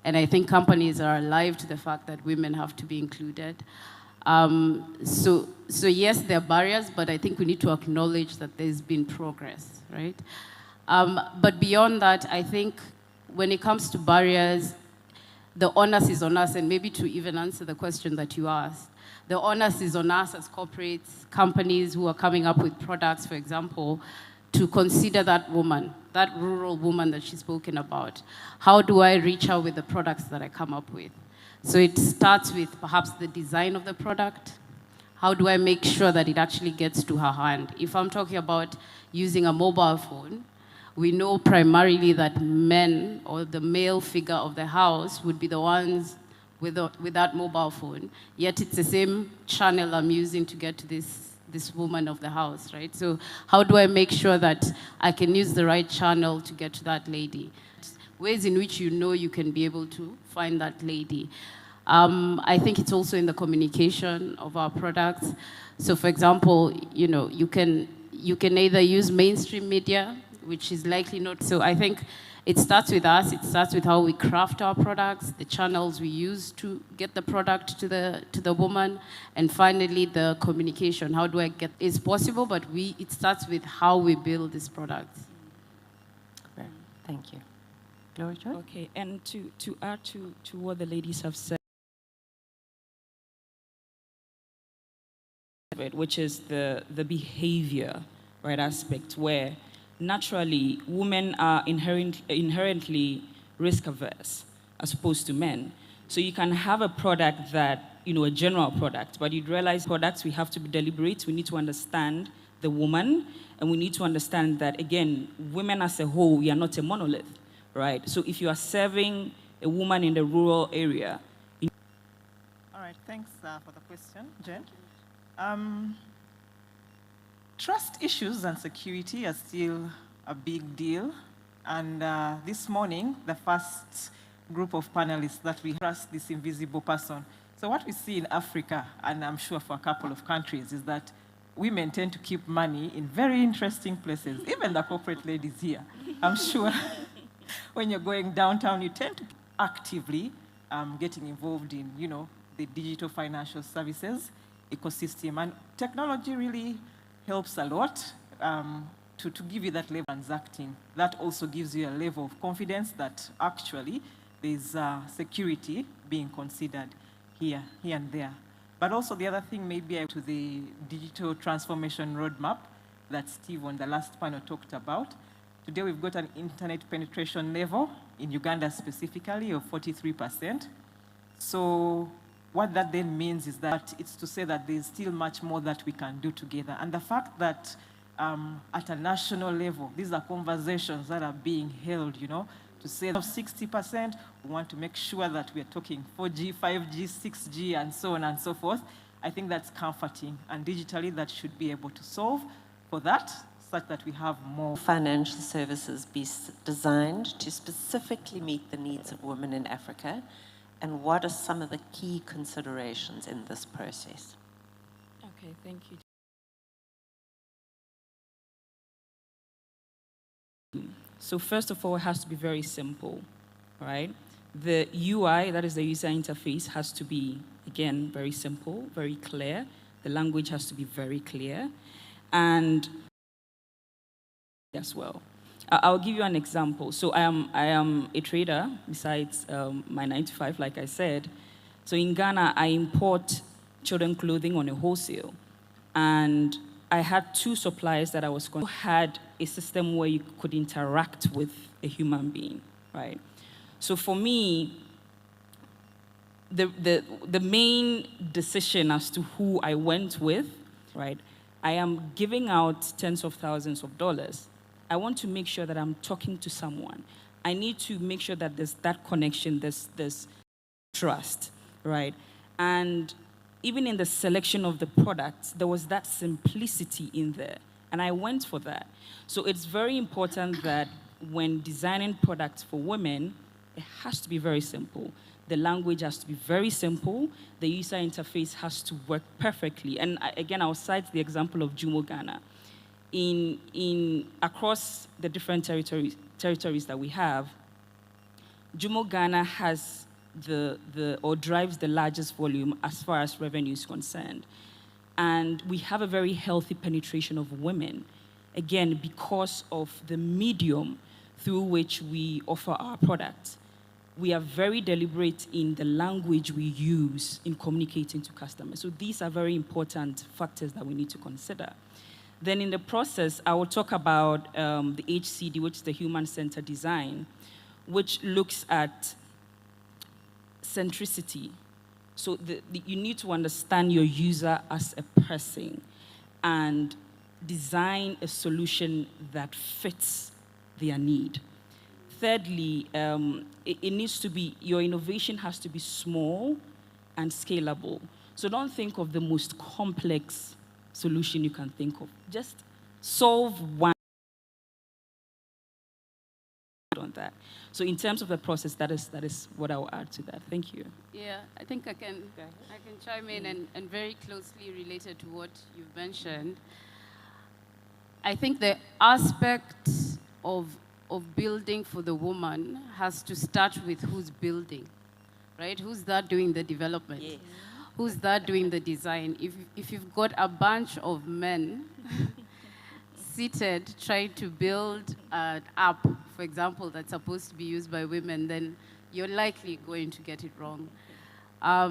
Speaker 12: And I think companies are alive to the fact that women have to be included. So yes, there are barriers, but I think we need to acknowledge that there's been progress, right? But beyond that, I think when it comes to barriers, the onus is on us, and maybe to even answer the question that you asked, the onus is on us as corporates, companies who are coming up with products, for example, to consider that woman, that rural woman that she's spoken about. How do I reach her with the products that I come up with? So it starts with perhaps the design of the product. How do I make sure that it actually gets to her hand? If I'm talking about using a mobile phone, we know primarily that men or the male figure of the house would be the ones with that mobile phone, yet it's the same channel I'm using to get to this woman of the house, right? So how do I make sure that I can use the right channel to get to that lady? Ways in which you can be able to find that lady. I think it's also in the communication of our products. So for example, you can either use mainstream media, which is likely not. So I think it starts with us. It starts with how we craft our products, the channels we use to get the product to the woman, and finally the communication. How do I get? It's possible, but it starts with how we build these products.
Speaker 10: Thank you. Gloria Joy?
Speaker 11: Okay, and to add to what the ladies have said, which is the behavior, right, aspect, where naturally women are inherently risk averse as opposed to men. So you can have a product that, a general product, but you'd realize products, we have to be deliberate, we need to understand the woman, and we need to understand that, again, women as a whole, we are not a monolith, right? So if you are serving a woman in the rural area.
Speaker 14: All right, thanks for the question, Jen. Trust issues and security are still a big deal. And this morning, the first group of panelists that we trust this invisible person. So what we see in Africa, and I'm sure for a couple of countries, is that women tend to keep money in very interesting places. Even the corporate ladies here, I'm sure when you're going downtown, you tend to actively getting involved in, the digital financial services ecosystem. And technology really helps a lot to give you that level of transacting. That also gives you a level of confidence that actually there's security being considered here and there. But also the other thing maybe to the digital transformation roadmap that Steve on the last panel talked about. Today we've got an internet penetration level in Uganda specifically of 43%. So what that then means is that it's to say that there's still much more that we can do together. And the fact that at a national level, these are conversations that are being held, to say that 60%, we want to make sure that we're talking 4G, 5G, 6G, and so on and so forth. I think that's comforting. And digitally, that should be able to solve for that, such that we have more
Speaker 10: financial services be designed to specifically meet the needs of women in Africa. And what are some of the key considerations in this process?
Speaker 11: Okay, thank you. So first of all, it has to be very simple, right? The UI, that is the user interface, has to be, again, very simple, very clear. The language has to be very clear. And as well. I'll give you an example. So I am a trader, besides my 9 to 5, like I said. So in Ghana, I import children clothing on a wholesale. And I had 2 suppliers that I was had a system where you could interact with a human being, right? So for me, the main decision as to who I went with, right? I am giving out tens of thousands of dollars. I want to make sure that I'm talking to someone. I need to make sure that there's that connection, there's trust, right? And even in the selection of the products, there was that simplicity in there. And I went for that. So it's very important that when designing products for women, it has to be very simple. The language has to be very simple. The user interface has to work perfectly. And again, I'll cite the example of Jumo Ghana. Across the different territories that we have, Jumo Ghana has or drives the largest volume as far as revenue is concerned. And we have a very healthy penetration of women, again, because of the medium through which we offer our products. We are very deliberate in the language we use in communicating to customers. So these are very important factors that we need to consider. Then in the process, I will talk about the HCD, which is the human-centered design, which looks at centricity. So you need to understand your user as a person and design a solution that fits their need. Thirdly, it needs to be, your innovation has to be small and scalable. So don't think of the most complex solution you can think of. Just solve one on that. So in terms of the process, that is what I will add to that. Thank you.
Speaker 12: Yeah, I think I can chime in and very closely related to what you've mentioned. I think the aspect of building for the woman has to start with who's building, right? Who's that doing the development? Yes. Who's that doing the design? If you've got a bunch of men seated trying to build an app for example, that's supposed to be used by women, then you're likely going to get it wrong. I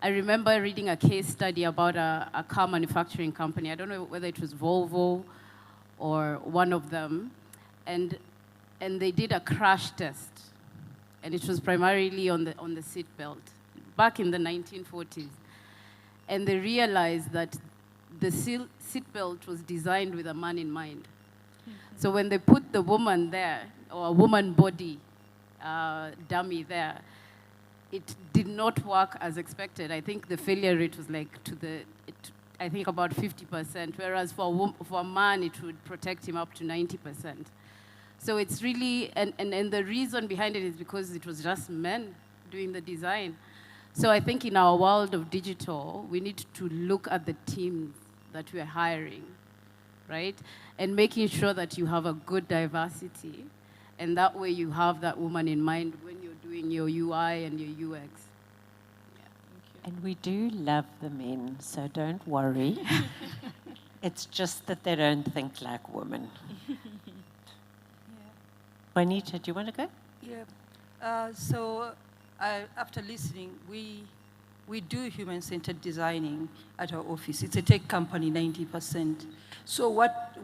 Speaker 12: remember reading a case study about a car manufacturing company. I don't know whether it was Volvo or one of them, and they did a crash test, and it was primarily on the seat belt back in the 1940s. And they realized that the seat belt was designed with a man in mind. So when they put the woman there, or a woman body dummy there, it did not work as expected. I think the failure rate was like I think about 50%, whereas for a man, it would protect him up to 90%. So it's really, and the reason behind it is because it was just men doing the design. So I think in our world of digital, we need to look at the teams that we are hiring, right? And making sure that you have a good diversity, and that way you have that woman in mind when you're doing your UI and your UX. Yeah, thank you.
Speaker 10: And we do love the men, so don't worry. It's just that they don't think like women. Juanita, do you want to go?
Speaker 13: Yeah. After listening, we do human-centered designing at our office. It's a tech company, 90%. So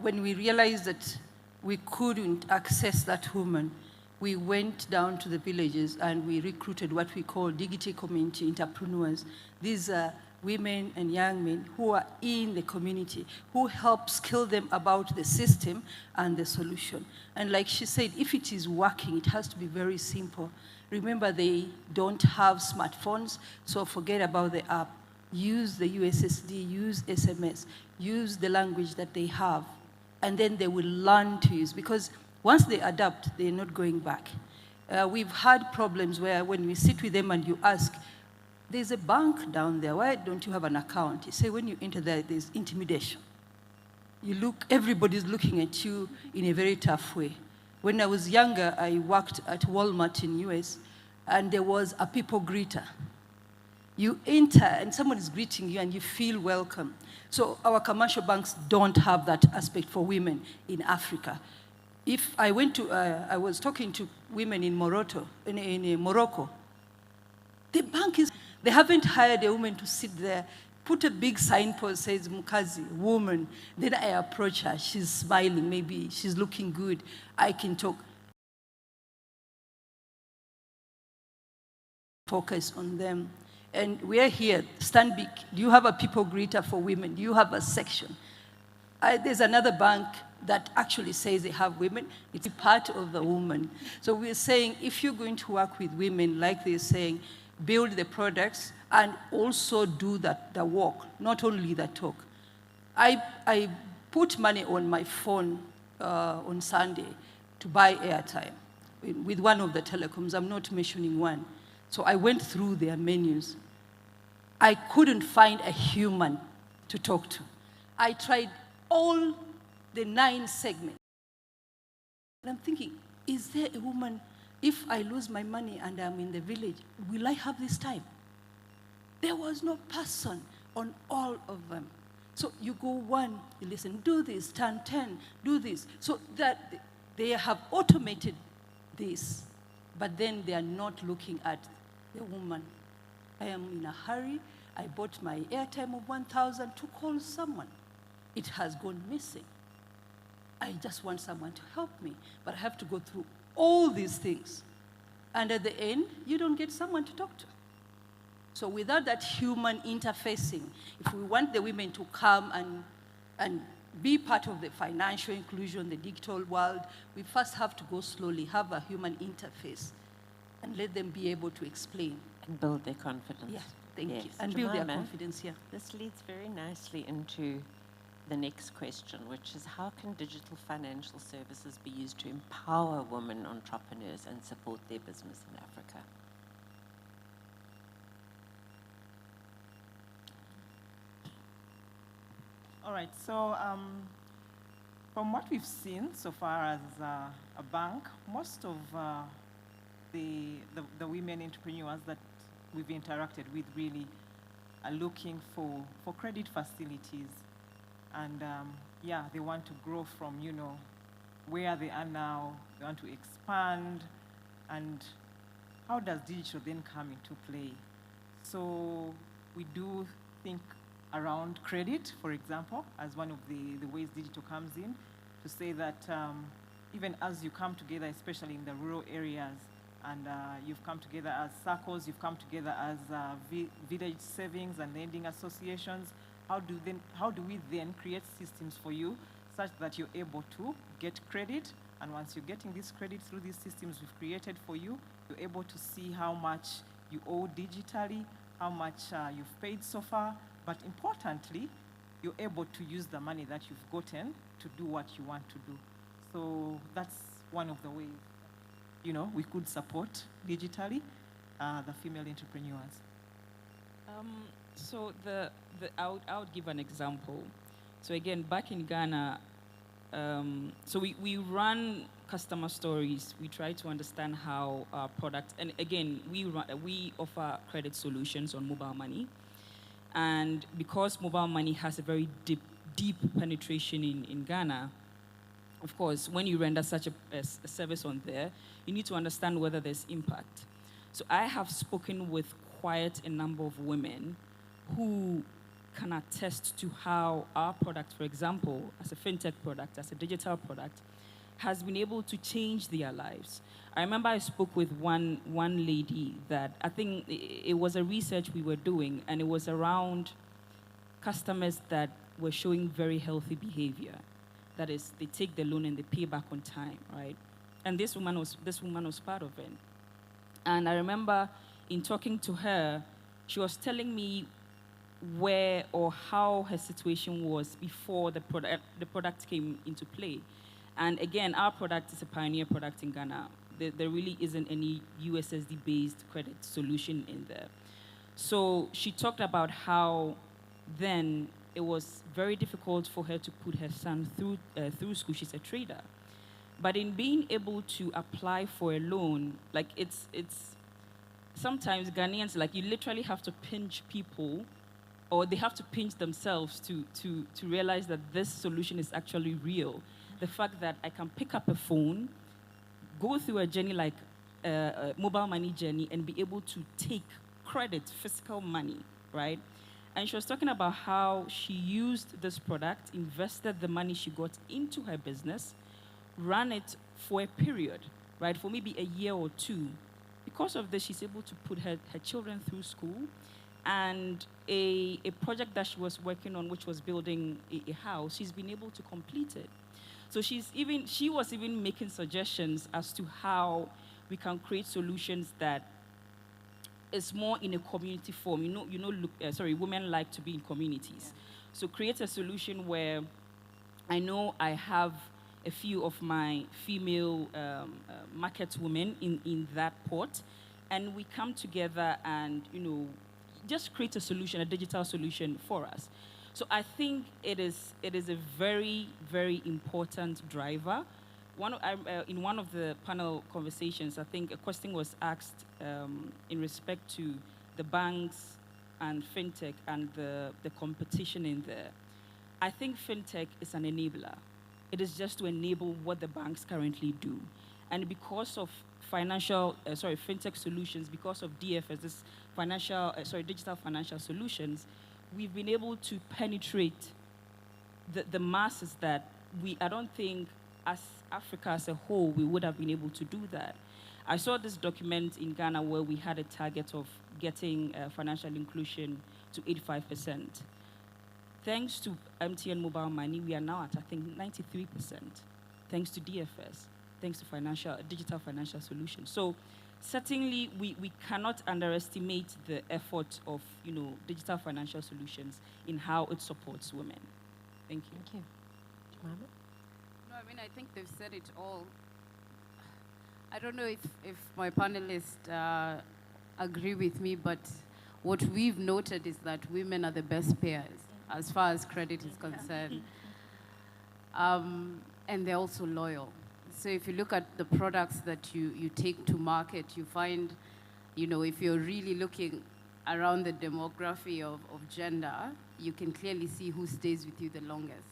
Speaker 13: when we realized that we couldn't access that woman, we went down to the villages and we recruited what we call digital community entrepreneurs. These are women and young men who are in the community, who help skill them about the system and the solution. And like she said, if it is working, it has to be very simple. Remember, they don't have smartphones, so forget about the app. Use the USSD, use SMS, use the language that they have, and then they will learn to use, because once they adapt, they're not going back. We've had problems where when we sit with them and you ask, there's a bank down there, why don't you have an account? You say when you enter there, there's intimidation. You look, everybody's looking at you in a very tough way. When I was younger, I worked at Walmart in US, and there was a people greeter. You enter, and someone is greeting you, and you feel welcome. So our commercial banks don't have that aspect for women in Africa. If I went to, I was talking to women in Morocco. The bank is, they haven't hired a woman to sit there, put a big signpost says Mukazi, woman. Then I approach her, she's smiling, maybe she's looking good, I can talk. Focus on them. And we're here, stand big. Do you have a people greeter for women? Do you have a section? There's another bank that actually says they have women. It's part of the woman. So we're saying, if you're going to work with women, like they're saying, build the products and also do the work, not only the talk. I put money on my phone on Sunday to buy airtime with one of the telecoms. I'm not mentioning one. So I went through their menus. I couldn't find a human to talk to. I tried all the 9 segments. And I'm thinking, is there a woman, if I lose my money and I'm in the village, will I have this time? There was no person on all of them. So you go 1, you listen, do this, turn 10, do this. So that they have automated this, but then they are not looking at the woman. I am in a hurry. I bought my airtime of 1,000 to call someone. It has gone missing. I just want someone to help me, but I have to go through all these things. And at the end, you don't get someone to talk to. So without that human interfacing, if we want the women to come and be part of the financial inclusion, the digital world, we first have to go slowly, have a human interface, and let them be able to explain.
Speaker 10: And build their confidence.
Speaker 13: Yeah, thank you. And build their confidence, yeah.
Speaker 10: This leads very nicely into the next question, which is how can digital financial services be used to empower women entrepreneurs and support their business in Africa?
Speaker 14: All right, so from what we've seen so far as a bank, most of the women entrepreneurs that we've interacted with really are looking for credit facilities. And yeah, they want to grow from, where they are now, they want to expand, and how does digital then come into play? So we do think around credit, for example, as one of the ways digital comes in, to say that even as you come together, especially in the rural areas, and you've come together as circles, you've come together as village savings and lending associations, how do we then create systems for you such that you're able to get credit, and once you're getting this credit through these systems we've created for you, you're able to see how much you owe digitally, how much you've paid so far, but importantly, you're able to use the money that you've gotten to do what you want to do. So that's one of the ways, we could support digitally the female entrepreneurs.
Speaker 11: So I would give an example. So again, back in Ghana, so we run customer stories. We try to understand how our product, and again, we offer credit solutions on mobile money. And because mobile money has a very deep penetration in Ghana, of course, when you render such a service on there, you need to understand whether there's impact. So I have spoken with quite a number of women who can attest to how our product, for example, as a fintech product, as a digital product, has been able to change their lives. I remember I spoke with one lady that I think it was a research we were doing, and it was around customers that were showing very healthy behavior. That is, they take the loan and they pay back on time, right? And this woman was part of it. And I remember in talking to her, she was telling me where or how her situation was before the product came into play. And again, our product is a pioneer product in Ghana. There really isn't any USSD-based credit solution in there. So she talked about how then it was very difficult for her to put her son through school. She's a trader. But in being able to apply for a loan, like it's sometimes Ghanaians, like you literally have to pinch people, or they have to pinch themselves to realize that this solution is actually real. The fact that I can pick up a phone, go through a journey like a mobile money journey, and be able to take credit, physical money, right? And she was talking about how she used this product, invested the money she got into her business, ran it for a period, right, for maybe a year or two. Because of this, she's able to put her children through school, and a project that she was working on, which was building a house, she's been able to complete it. So she was even making suggestions as to how we can create solutions that is more in a community form. Women like to be in communities. So create a solution where I know I have a few of my female market women in that port, and we come together and just create a solution, a digital solution for us. So I think it is a very, very important driver. In one of the panel conversations, I think a question was asked in respect to the banks and fintech and the competition in there. I think fintech is an enabler. It is just to enable what the banks currently do. And because of fintech solutions, because of DFS, this digital financial solutions, we've been able to penetrate the masses that I don't think as Africa as a whole, we would have been able to do that. I saw this document in Ghana where we had a target of getting financial inclusion to 85%. Thanks to MTN Mobile Money, we are now at, I think, 93%, thanks to DFS, thanks to digital financial solutions. So certainly, we cannot underestimate the effort of digital financial solutions in how it supports women. Thank you.
Speaker 10: Thank you. Jemima?
Speaker 12: No, I think they've said it all. I don't know if my panelists agree with me, but what we've noted is that women are the best payers as far as credit is concerned. And they're also loyal. So if you look at the products that you take to market, you find, if you're really looking around the demography of gender, you can clearly see who stays with you the longest.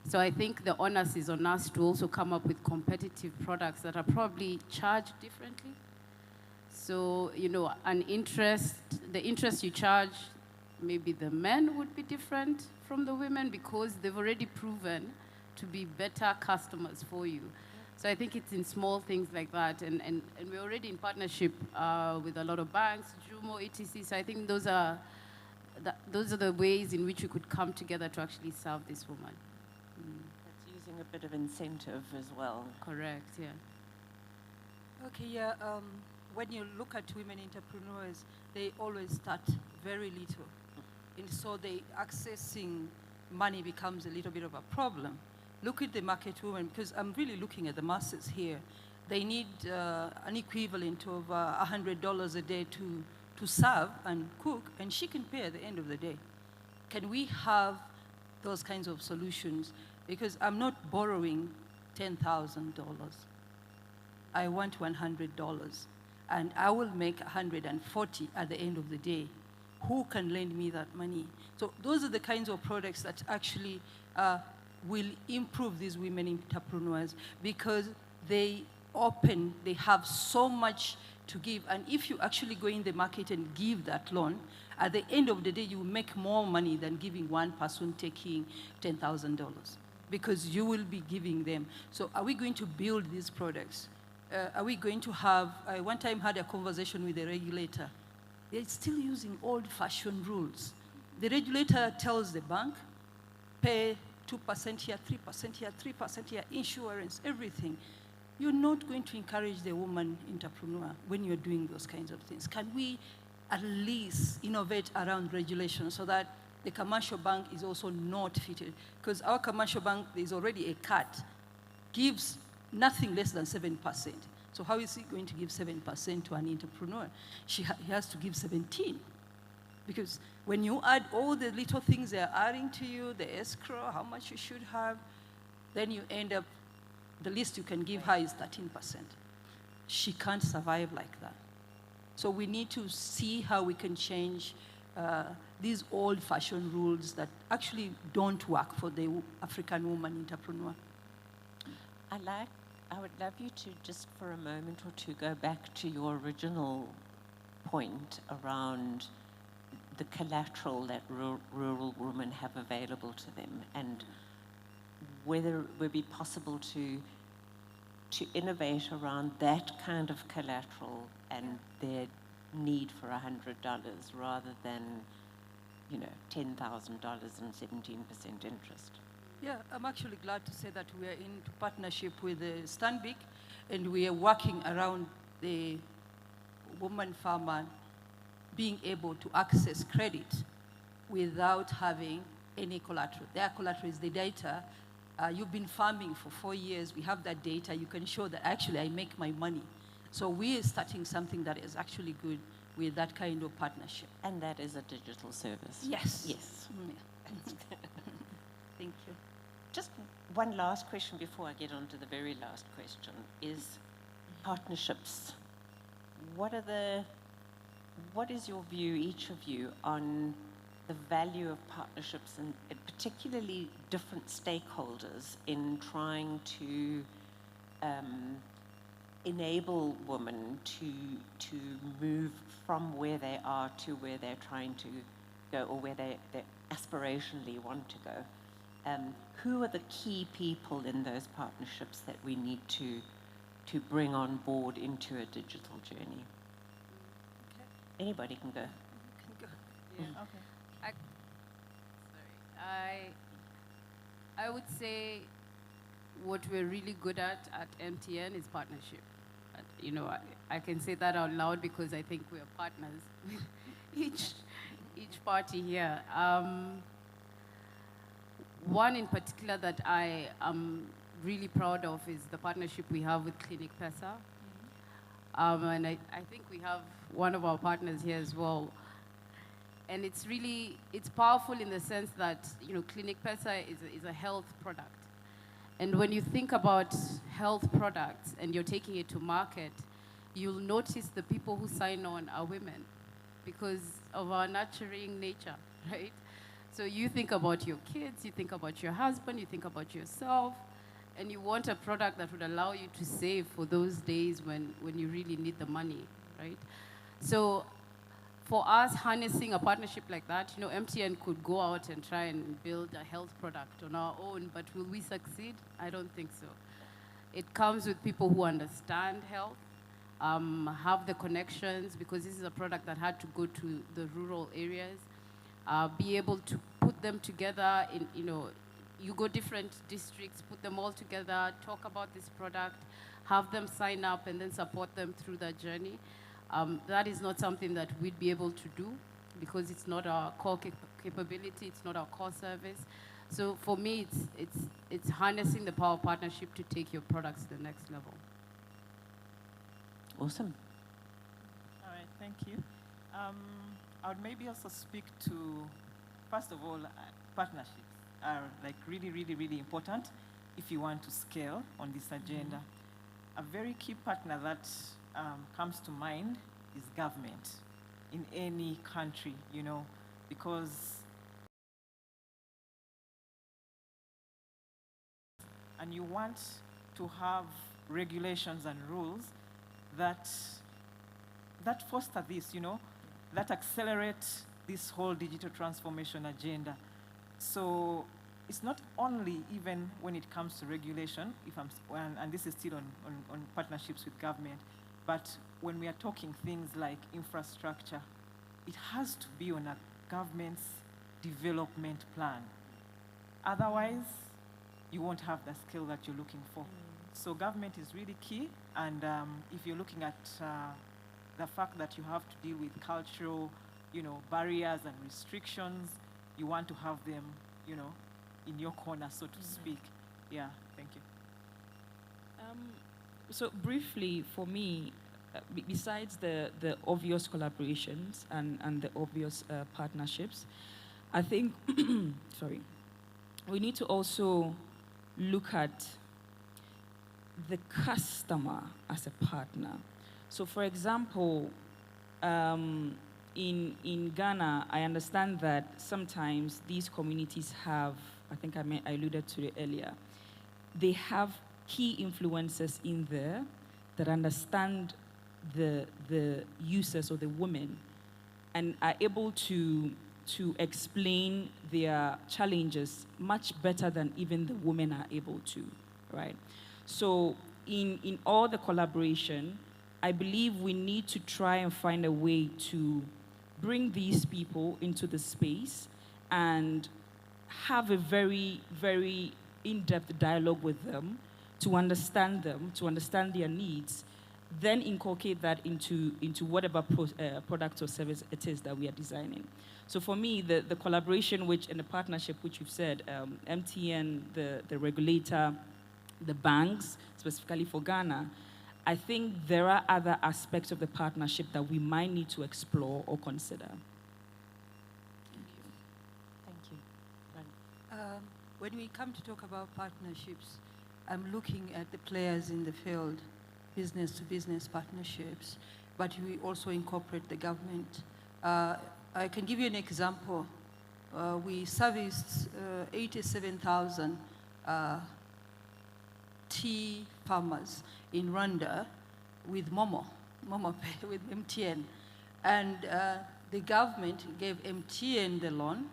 Speaker 12: So I think the onus is on us to also come up with competitive products that are probably charged differently. So, you know, the interest you charge, maybe the men would be different from the women because they've already proven to be better customers for you. So I think it's in small things like that. And we're already in partnership with a lot of banks, Jumo, etc. So I think those are the ways in which we could come together to actually serve this woman.
Speaker 10: That's using a bit of incentive as well.
Speaker 12: Correct, yeah.
Speaker 13: Okay, yeah. When you look at women entrepreneurs, they always start very little. And so accessing money becomes a little bit of a problem. Look at the market women, because I'm really looking at the masses here. They need an equivalent of $100 a day to serve and cook, and she can pay at the end of the day. Can we have those kinds of solutions? Because I'm not borrowing $10,000. I want $100, and I will make $140 at the end of the day. Who can lend me that money? So those are the kinds of products that actually will improve these women entrepreneurs, because they have so much to give. And if you actually go in the market and give that loan, at the end of the day, you will make more money than giving one person taking $10,000, because you will be giving them. So are we going to build these products? Are we going to have, I one time had a conversation with the regulator. They're still using old-fashioned rules. The regulator tells the bank, pay 2% here, 3% here, 3% here, insurance, everything. You're not going to encourage the woman entrepreneur when you're doing those kinds of things. Can we at least innovate around regulation so that the commercial bank is also not fitted? Because our commercial bank, there's already a cut, gives nothing less than 7%. So how is he going to give 7% to an entrepreneur? He has to give 17. Because when you add all the little things they're adding to you, the escrow, how much you should have, then you end up, the least you can give her is 13%. She can't survive like that. So we need to see how we can change these old-fashioned rules that actually don't work for the African woman entrepreneur.
Speaker 10: I would love you to just for a moment or two go back to your original point around the collateral that rural women have available to them, and whether it would be possible to innovate around that kind of collateral and their need for $100 rather than, you know, $10,000 and 17% interest.
Speaker 13: Yeah, I'm actually glad to say that we are in partnership with Stanbic, and we are working around the woman farmer being able to access credit without having any collateral. Their collateral is the data. You've been farming for 4 years. We have that data. You can show that actually I make my money. So we are starting something that is actually good with that kind of partnership.
Speaker 10: And that is a digital service.
Speaker 13: Yes.
Speaker 10: Yes.
Speaker 13: Thank you.
Speaker 10: Just one last question before I get on to the very last question is partnerships. What is your view, each of you, on the value of partnerships and particularly different stakeholders in trying to enable women to move from where they are to where they're trying to go, or where they aspirationally want to go? Who are the key people in those partnerships that we need to bring on board into a digital journey?
Speaker 13: Okay.
Speaker 10: Anybody can go.
Speaker 13: Can go.
Speaker 12: Yeah. Okay. I would say what we're really good at MTN is partnership. You know, I can say that out loud because I think we are partners with each party here. One in particular that I am really proud of is the partnership we have with Clinic Pesa. And I think we have one of our partners here as well. And it's powerful in the sense that, you know, Clinic Pesa is a health product. And when you think about health products and you're taking it to market, you'll notice the people who sign on are women because of our nurturing nature, right? So you think about your kids, you think about your husband, you think about yourself, and you want a product that would allow you to save for those days when you really need the money, right? So for us, harnessing a partnership like that, you know, MTN could go out and try and build a health product on our own, but will we succeed? I don't think so. It comes with people who understand health, have the connections, because this is a product that had to go to the rural areas, be able to put them together in, you know, you go different districts, put them all together, talk about this product, have them sign up, and then support them through that journey. That is not something that we'd be able to do because it's not our core capability, it's not our core service. So for me, it's harnessing the power of partnership to take your products to the next level.
Speaker 8: Awesome.
Speaker 14: All right, thank you. I would maybe also speak to, first of all, partnerships are like really, really, really important if you want to scale on this agenda. A very key partner that comes to mind is government in any country, you know, because and you want to have regulations and rules that foster this, you know, that accelerate this whole digital transformation agenda. So it's not only even when it comes to regulation, and this is still on partnerships with government, but when we are talking things like infrastructure, it has to be on a government's development plan. Otherwise, you won't have the scale that you're looking for. So government is really key, and if you're looking at the fact that you have to deal with cultural, you know, barriers and restrictions, you want to have them, you know, in your corner, so to speak. Yeah, thank you.
Speaker 11: So briefly, for me, besides the obvious collaborations and the obvious partnerships, I think, sorry, we need to also look at the customer as a partner. So for example, in Ghana, I understand that sometimes these communities have, I think I alluded to it earlier, they have key influencers in there that understand the users or the women and are able to explain their challenges much better than even the women are able to, right? So in all the collaboration, I believe we need to try and find a way to bring these people into the space and have a very, very in-depth dialogue with them, to understand their needs, then inculcate that into whatever product or service it is that we are designing. So for me, the collaboration and the partnership which you've said, MTN, the regulator, the banks, specifically for Ghana, I think there are other aspects of the partnership that we might need to explore or consider.
Speaker 8: Thank you.
Speaker 13: When we come to talk about partnerships, I'm looking at the players in the field, business-to-business partnerships, but we also incorporate the government. I can give you an example. We serviced 87,000 tea farmers in Rwanda with Momo Pay, with MTN. And the government gave MTN the loan,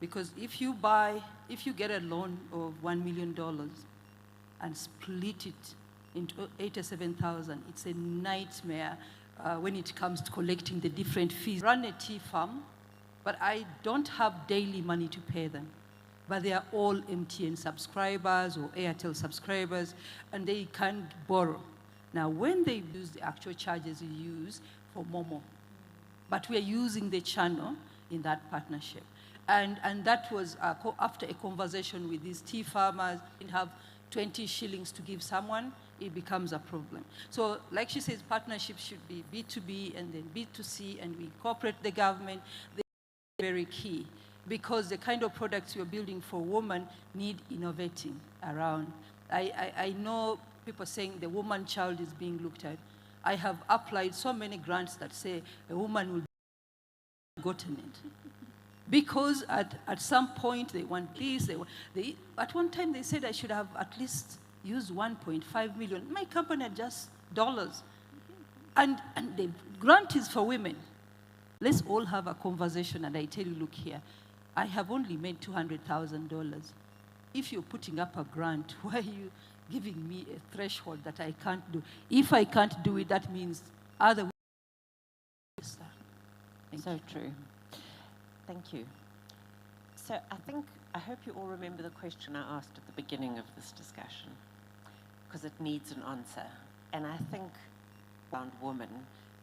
Speaker 13: because if you get a loan of $1 million and split it into 87,000, it's a nightmare when it comes to collecting the different fees. I run a tea farm, but I don't have daily money to pay them. But they are all MTN subscribers or Airtel subscribers, and they can't borrow. Now, when they use the actual charges you use for Momo, but we are using the channel in that partnership. And that was after a conversation with these tea farmers, and have 20 shillings to give someone, it becomes a problem. So like she says, partnerships should be B2B and then B2C, and we incorporate the government. They're very key, because the kind of products you're building for women need innovating around. I know people saying the woman child is being looked at. I have applied so many grants that say a woman will be gotten it. because at some point they want this. At one time they said I should have at least used 1.5 million. My company had just dollars. And the grant is for women. Let's all have a conversation, and I tell you, look here, I have only made $200,000. If you're putting up a grant, why are you giving me a threshold that I can't do? If I can't do it, that means other women.
Speaker 10: So true. Thank you. So I hope you all remember the question I asked at the beginning of this discussion, because it needs an answer. And I think around women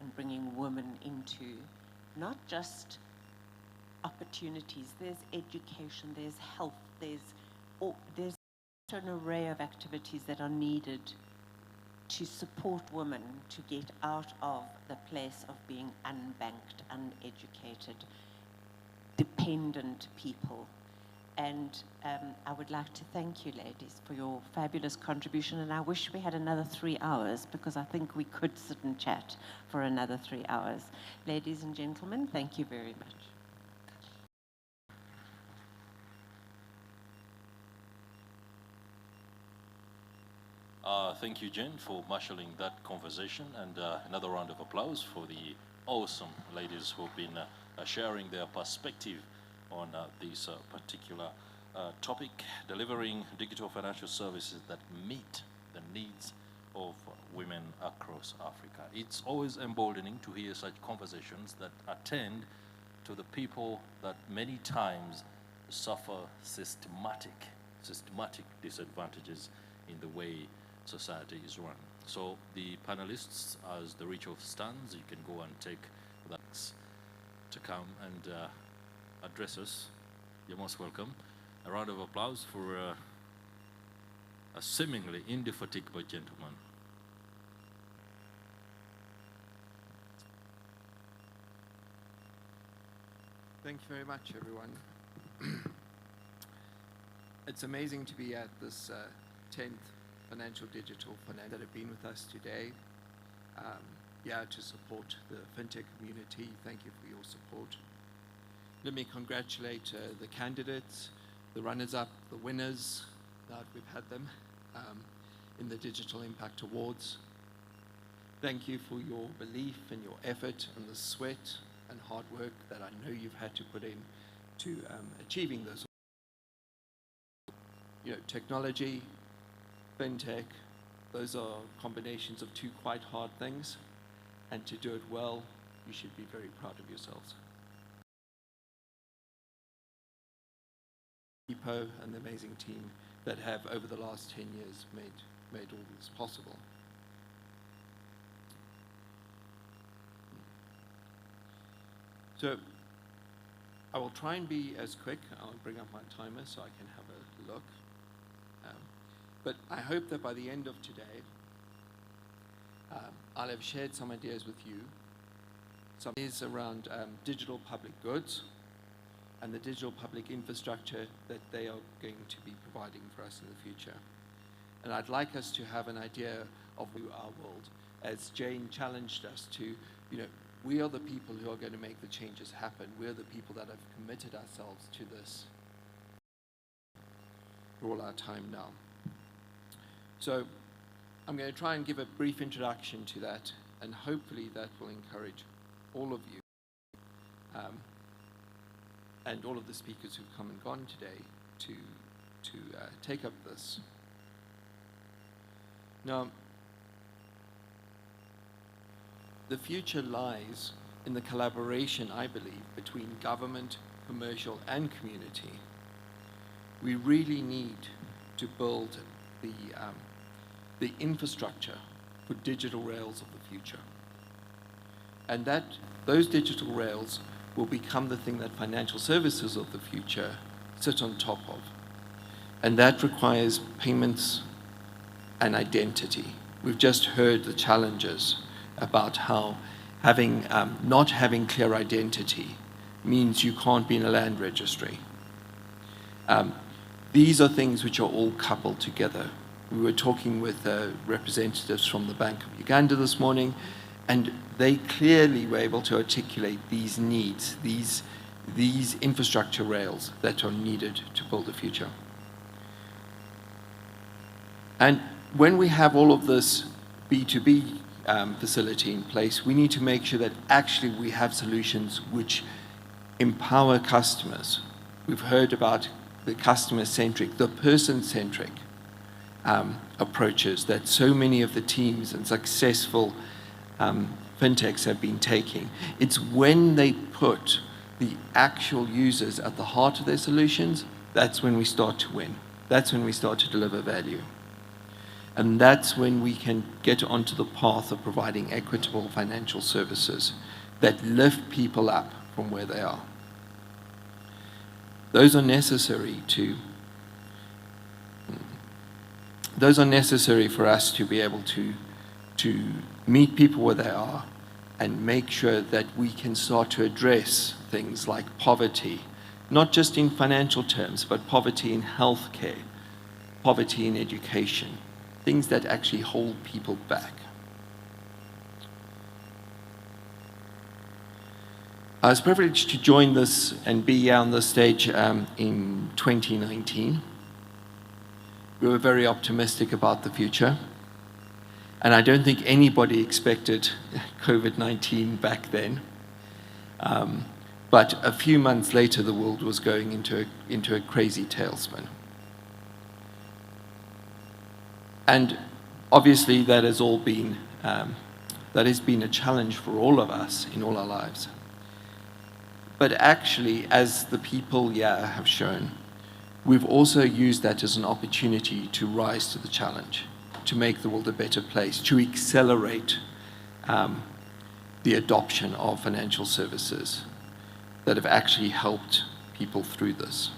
Speaker 10: and bringing women into not just opportunities, there's education, there's health, there's an array of activities that are needed to support women to get out of the place of being unbanked, uneducated, dependent people. And I would like to thank you, ladies, for your fabulous contribution. And I wish we had another 3 hours, because I think we could sit and chat for another 3 hours. Ladies and gentlemen, thank you very much.
Speaker 3: Thank you, Jen, for marshalling that conversation, and another round of applause for the awesome ladies who've been sharing their perspective on this particular topic, delivering digital financial services that meet the needs of women across Africa. It's always emboldening to hear such conversations that attend to the people that many times suffer systematic disadvantages in the way society is run. So the panelists, as the ritual stands, you can go and take that to come and address us. You're most welcome. A round of applause for a seemingly indefatigable gentleman.
Speaker 15: Thank you very much, everyone. It's amazing to be at this 10th Financial Digital Finance that have been with us today. To support the FinTech community. Thank you for your support. Let me congratulate the candidates, the runners-up, the winners, that we've had them, in the Digital Impact Awards. Thank you for your belief and your effort and the sweat and hard work that I know you've had to put in to achieving those. Technology, FinTech, those are combinations of two quite hard things, and to do it well, you should be very proud of yourselves. EPO and the amazing team that have, over the last 10 years, made all this possible. So I will try and be as quick. I'll bring up my timer so I can have a look. But I hope that by the end of today, I'll have shared some ideas with you. Some ideas around digital public goods and the digital public infrastructure that they are going to be providing for us in the future. And I'd like us to have an idea of our world, as Jane challenged us to, we are the people who are going to make the changes happen. We're the people that have committed ourselves to this for all our time now. So I'm going to try and give a brief introduction to that, and hopefully that will encourage all of you and all of the speakers who've come and gone today to take up this. Now, the future lies in the collaboration, I believe, between government, commercial, and community. We really need to build the infrastructure for digital rails of the future. And those digital rails will become the thing that financial services of the future sit on top of. And that requires payments and identity. We've just heard the challenges about how not having clear identity means you can't be in a land registry. These are things which are all coupled together. We were talking with representatives from the Bank of Uganda this morning, and they clearly were able to articulate these needs, these these infrastructure rails that are needed to build the future. And when we have all of this B2B facility in place, we need to make sure that actually we have solutions which empower customers. We've heard about the customer-centric, the person-centric approaches that so many of the teams and successful fintechs have been taking. It's when they put the actual users at the heart of their solutions, that's when we start to win. That's when we start to deliver value. And that's when we can get onto the path of providing equitable financial services that lift people up from where they are. Those are necessary for us to be able to meet people where they are and make sure that we can start to address things like poverty, not just in financial terms, but poverty in healthcare, poverty in education, things that actually hold people back. I was privileged to join this and be on this stage in 2019. We were very optimistic about the future. And I don't think anybody expected COVID-19 back then. But a few months later, the world was going into a crazy tailspin. And obviously, that has been a challenge for all of us in all our lives. But actually, as the people here have shown, we've also used that as an opportunity to rise to the challenge, to make the world a better place, to accelerate the adoption of financial services that have actually helped people through this.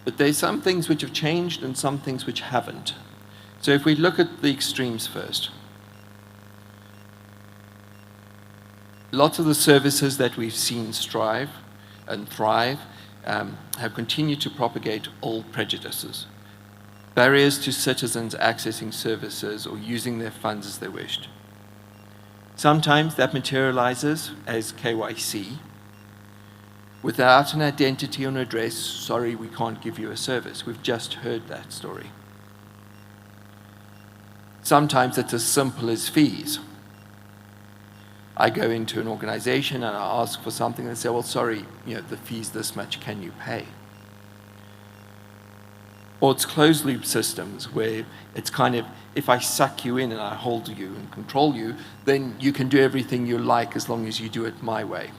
Speaker 15: But there's some things which have changed and some things which haven't. So if we look at the extremes first, lots of the services that we've seen strive and thrive have continued to propagate old prejudices, barriers to citizens accessing services or using their funds as they wished. Sometimes that materializes as KYC. Without an identity or an address, sorry, we can't give you a service. We've just heard that story. Sometimes it's as simple as fees. I go into an organization and I ask for something and they say, well, sorry, the fee's this much, can you pay? Or it's closed loop systems where it's kind of, if I suck you in and I hold you and control you, then you can do everything you like as long as you do it my way.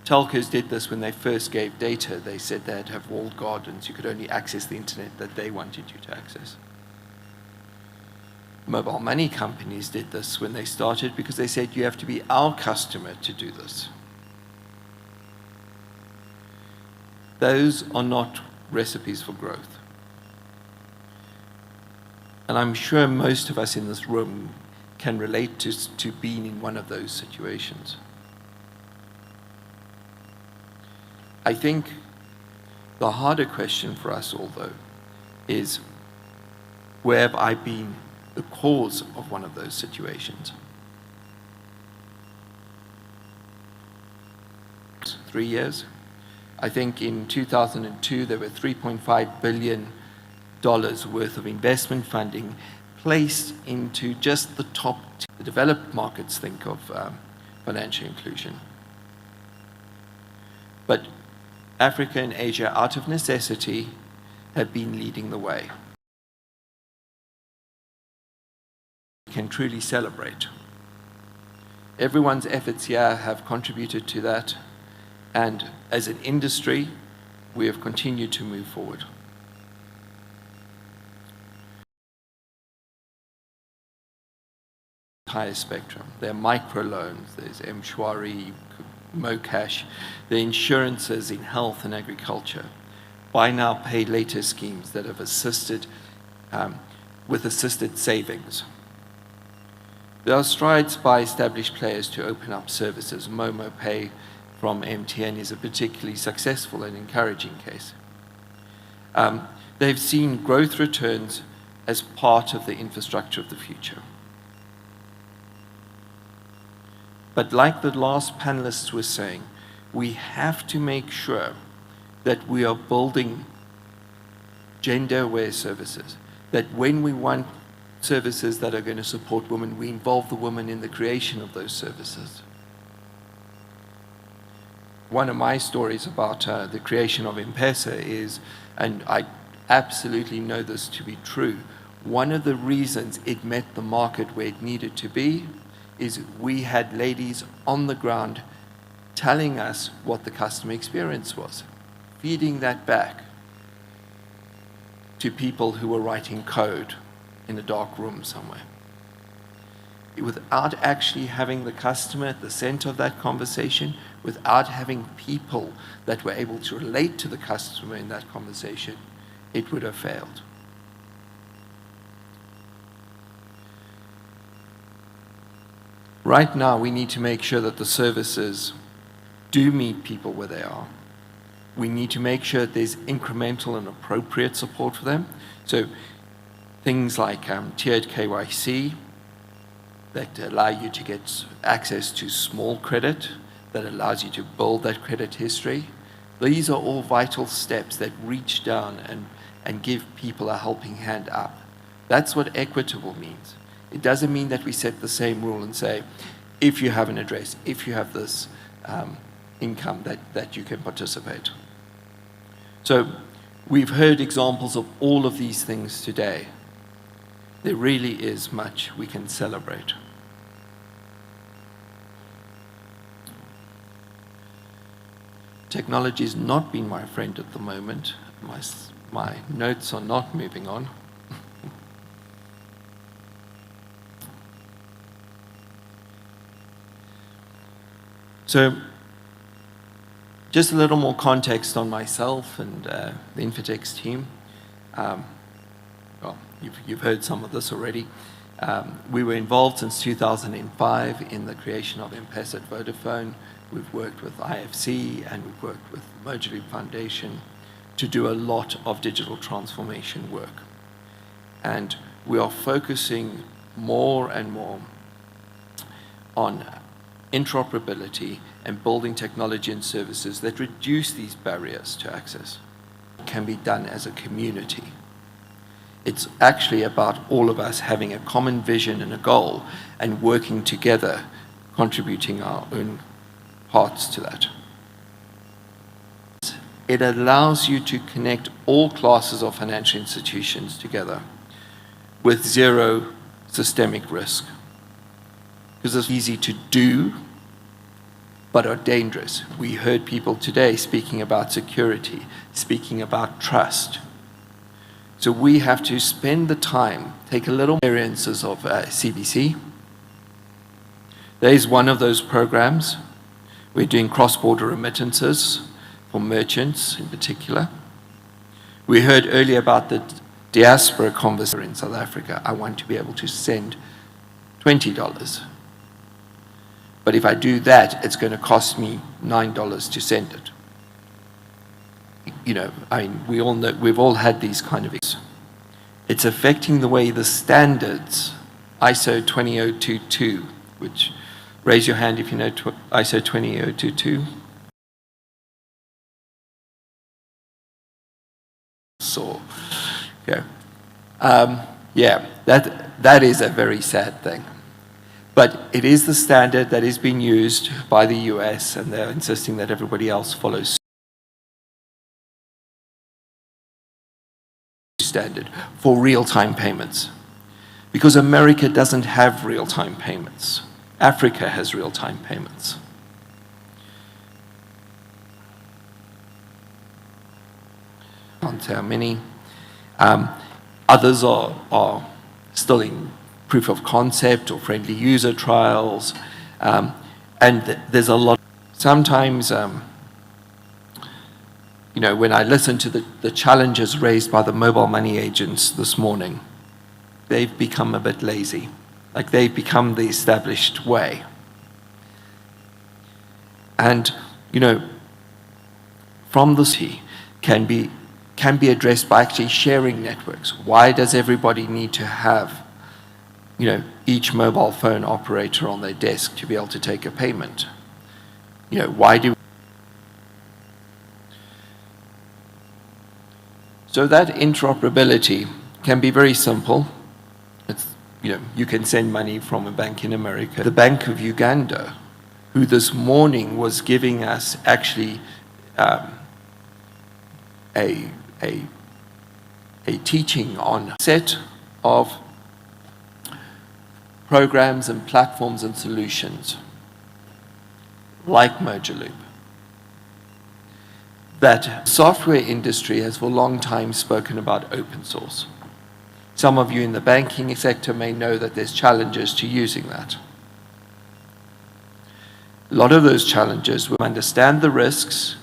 Speaker 15: Telcos did this when they first gave data. They said they'd have walled gardens. You could only access the internet that they wanted you to access. Mobile money companies did this when they started because they said you have to be our customer to do this. Those are not recipes for growth. And I'm sure most of us in this room can relate to being in one of those situations. I think the harder question for us all, though, is where have I been the cause of one of those situations? 3 years. I think in 2002, there were $3.5 billion worth of investment funding placed into just the top. The developed markets think of financial inclusion. But Africa and Asia, out of necessity, have been leading the way. We can truly celebrate. Everyone's efforts here have contributed to that, and as an industry, we have continued to move forward. Entire spectrum. There are microloans, there's M-Shwari, Mocash, the insurances in health and agriculture, buy now, pay later schemes that have assisted with assisted savings. There are strides by established players to open up services. Momo Pay from MTN is a particularly successful and encouraging case. They've seen growth returns as part of the infrastructure of the future. But like the last panelists were saying, we have to make sure that we are building gender-aware services, that when we want services that are going to support women, we involve the women in the creation of those services. One of my stories about the creation of M-Pesa is, and I absolutely know this to be true, one of the reasons it met the market where it needed to be is we had ladies on the ground telling us what the customer experience was, feeding that back to people who were writing code in a dark room somewhere. Without actually having the customer at the center of that conversation, without having people that were able to relate to the customer in that conversation, it would have failed. Right now, we need to make sure that the services do meet people where they are. We need to make sure that there's incremental and appropriate support for them. So things like tiered KYC that allow you to get access to small credit, that allows you to build that credit history. These are all vital steps that reach down and give people a helping hand up. That's what equitable means. It doesn't mean that we set the same rule and say, if you have an address, if you have this income, that you can participate. So we've heard examples of all of these things today. There really is much we can celebrate. Technology has not been my friend at the moment. My notes are not moving on. So, just a little more context on myself and the Infotech's team. Well, you've heard some of this already. We were involved since 2005 in the creation of M-Pesa at Vodafone. We've worked with IFC and we've worked with the Mojali Foundation to do a lot of digital transformation work. And we are focusing more and more on interoperability and building technology and services that reduce these barriers to access. It can be done as a community. It's actually about all of us having a common vision and a goal and working together, contributing our own parts to that. It allows you to connect all classes of financial institutions together with zero systemic risk. Because it's easy to do, but are dangerous. We heard people today speaking about security, speaking about trust. So we have to spend the time, take a little experiences of CBC. There is one of those programs. We're doing cross-border remittances for merchants in particular. We heard earlier about the diaspora conversation in South Africa. I want to be able to send $20. But if I do that, it's going to cost me $9 to send it. You know, I mean, we all know, we've all had these kind of issues. It's affecting the way the standards, ISO 20022, which, raise your hand if you know ISO 20022. So, yeah, that is a very sad thing. But it is the standard that is being used by the US, and they're insisting that everybody else follows standard for real-time payments. Because America doesn't have real-time payments. Africa has real-time payments. Can't say how many. Others are still in proof of concept or friendly user trials, and there's a lot. Sometimes, you know, when I listen to the challenges raised by the mobile money agents this morning, they've become a bit lazy. Like they've become the established way. And, you know, from this can be addressed by actually sharing networks. Why does everybody need to have each mobile phone operator on their desk to be able to take a payment. Why do... So that interoperability can be very simple. It's, you can send money from a bank in America. The Bank of Uganda, who this morning was giving us actually a teaching on a set of programs and platforms and solutions like MergerLoop. That software industry has for a long time spoken about open source. Some of you in the banking sector may know that there's challenges to using that. A lot of those challenges will understand the risks,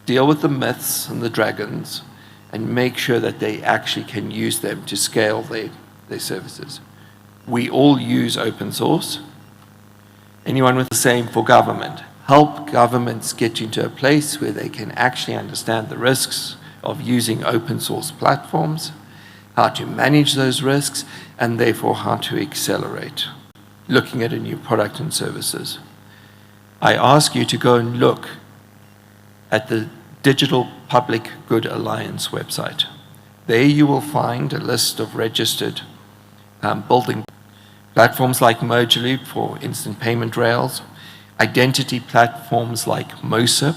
Speaker 15: deal with the myths and the dragons, and make sure that they actually can use them to scale their services. We all use open source. Anyone with the same for government. Help governments get into a place where they can actually understand the risks of using open source platforms, how to manage those risks, and therefore how to accelerate looking at a new product and services. I ask you to go and look at the Digital Public Good Alliance website. There you will find a list of registered building platforms like MergerLoop for instant payment rails, identity platforms like MOSIP,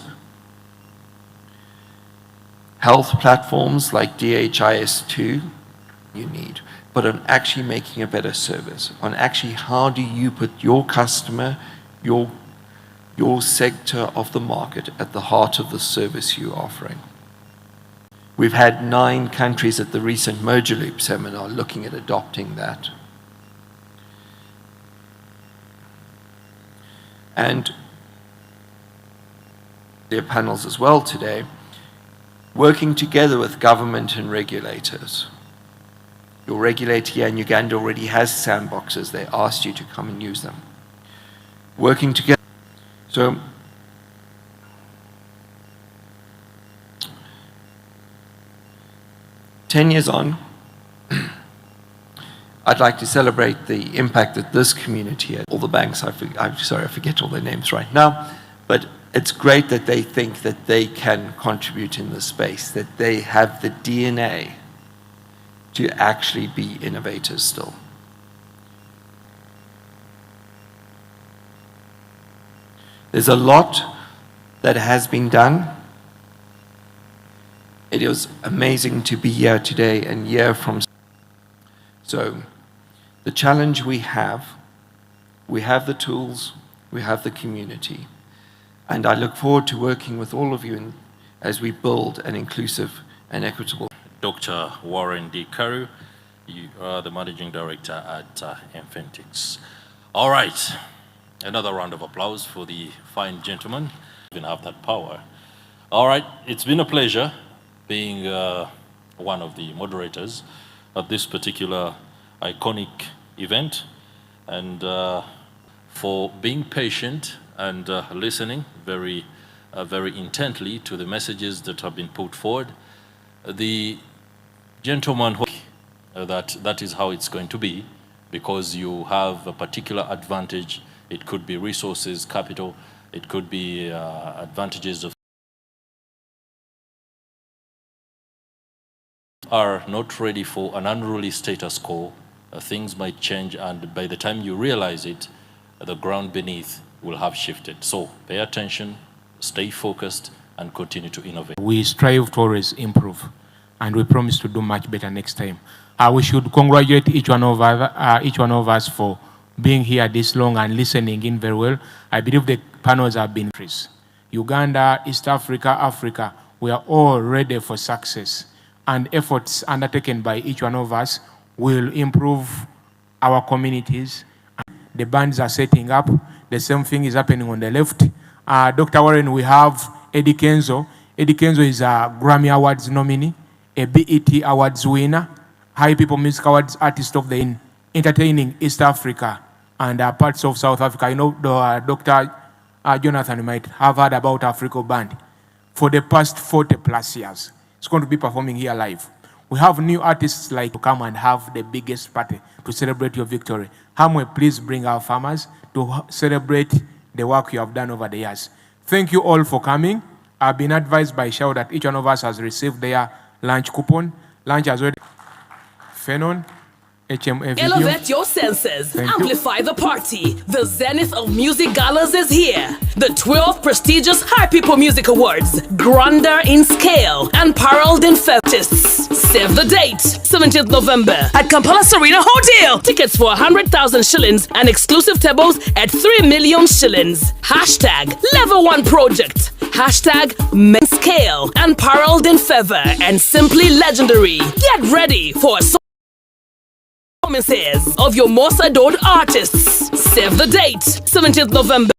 Speaker 15: health platforms like DHIS2 you need, but on actually making a better service, on actually how do you put your customer, your sector of the market at the heart of the service you're offering. We've had 9 countries at the recent MergerLoop seminar looking at adopting that. And there are panels as well today, working together with government and regulators. Your regulator here in Uganda already has sandboxes. They asked you to come and use them. Working together. So, "10 years on, I'd like to celebrate the impact that this community had. All the banks, I'm sorry, I forget all their names right now, but it's great that they think that they can contribute in this space, that they have the DNA to actually be innovators still. There's a lot that has been done. It is amazing to be here today and hear from. So, the challenge we have the tools, we have the community, and I look forward to working with all of you as we build an inclusive and equitable.
Speaker 3: Dr. Warren D. Carew, you are the Managing Director at Infintix. All right, another round of applause for the fine gentleman. You can have that power. All right, it's been a pleasure being one of the moderators at this particular iconic event, and for being patient and listening very intently to the messages that have been put forward. The gentleman who that is how it's going to be, because you have a particular advantage. It could be resources, capital, it could be advantages of are not ready for an unruly status quo. Things might change, and by the time you realize it, the ground beneath will have shifted. So pay attention, stay focused, and continue to innovate.
Speaker 1: We strive to always improve, and we promise to do much better next time. We should congratulate each one of us for being here this long and listening in very well. I believe the panels have been increased. Uganda, East Africa, Africa, we are all ready for success, and efforts undertaken by each one of us will improve our communities. The bands are setting up. The same thing is happening on the left. Dr. Warren, we have Eddie Kenzo. Eddie Kenzo is a Grammy Awards nominee, a BET Awards winner, High People Music Awards Artist of the Year, entertaining East Africa and parts of South Africa. You know, Dr. Jonathan might have heard about Africa Band for the past 40+ years. It's going to be performing here live. We have new artists like to come and have the biggest party to celebrate your victory. Hamwe, please bring our farmers to celebrate the work you have done over the years. Thank you all for coming. I've been advised by Shao that each one of us has received their lunch coupon. Lunch has already... Fenon, HMA video.
Speaker 2: Elevate your senses. Amplify the party. The zenith of music galas is here. The 12th prestigious High People Music Awards. Grander in scale and paralleled in fetishes. Save the date, 17th November at Kampala Serena Hotel. Tickets for 100,000 shillings and exclusive tables at 3 million shillings. Hashtag Level 1 Project. Hashtag Men Scale and paralleled in feather and simply legendary. Get ready for a performances of your most adored artists. Save the date, 17th November.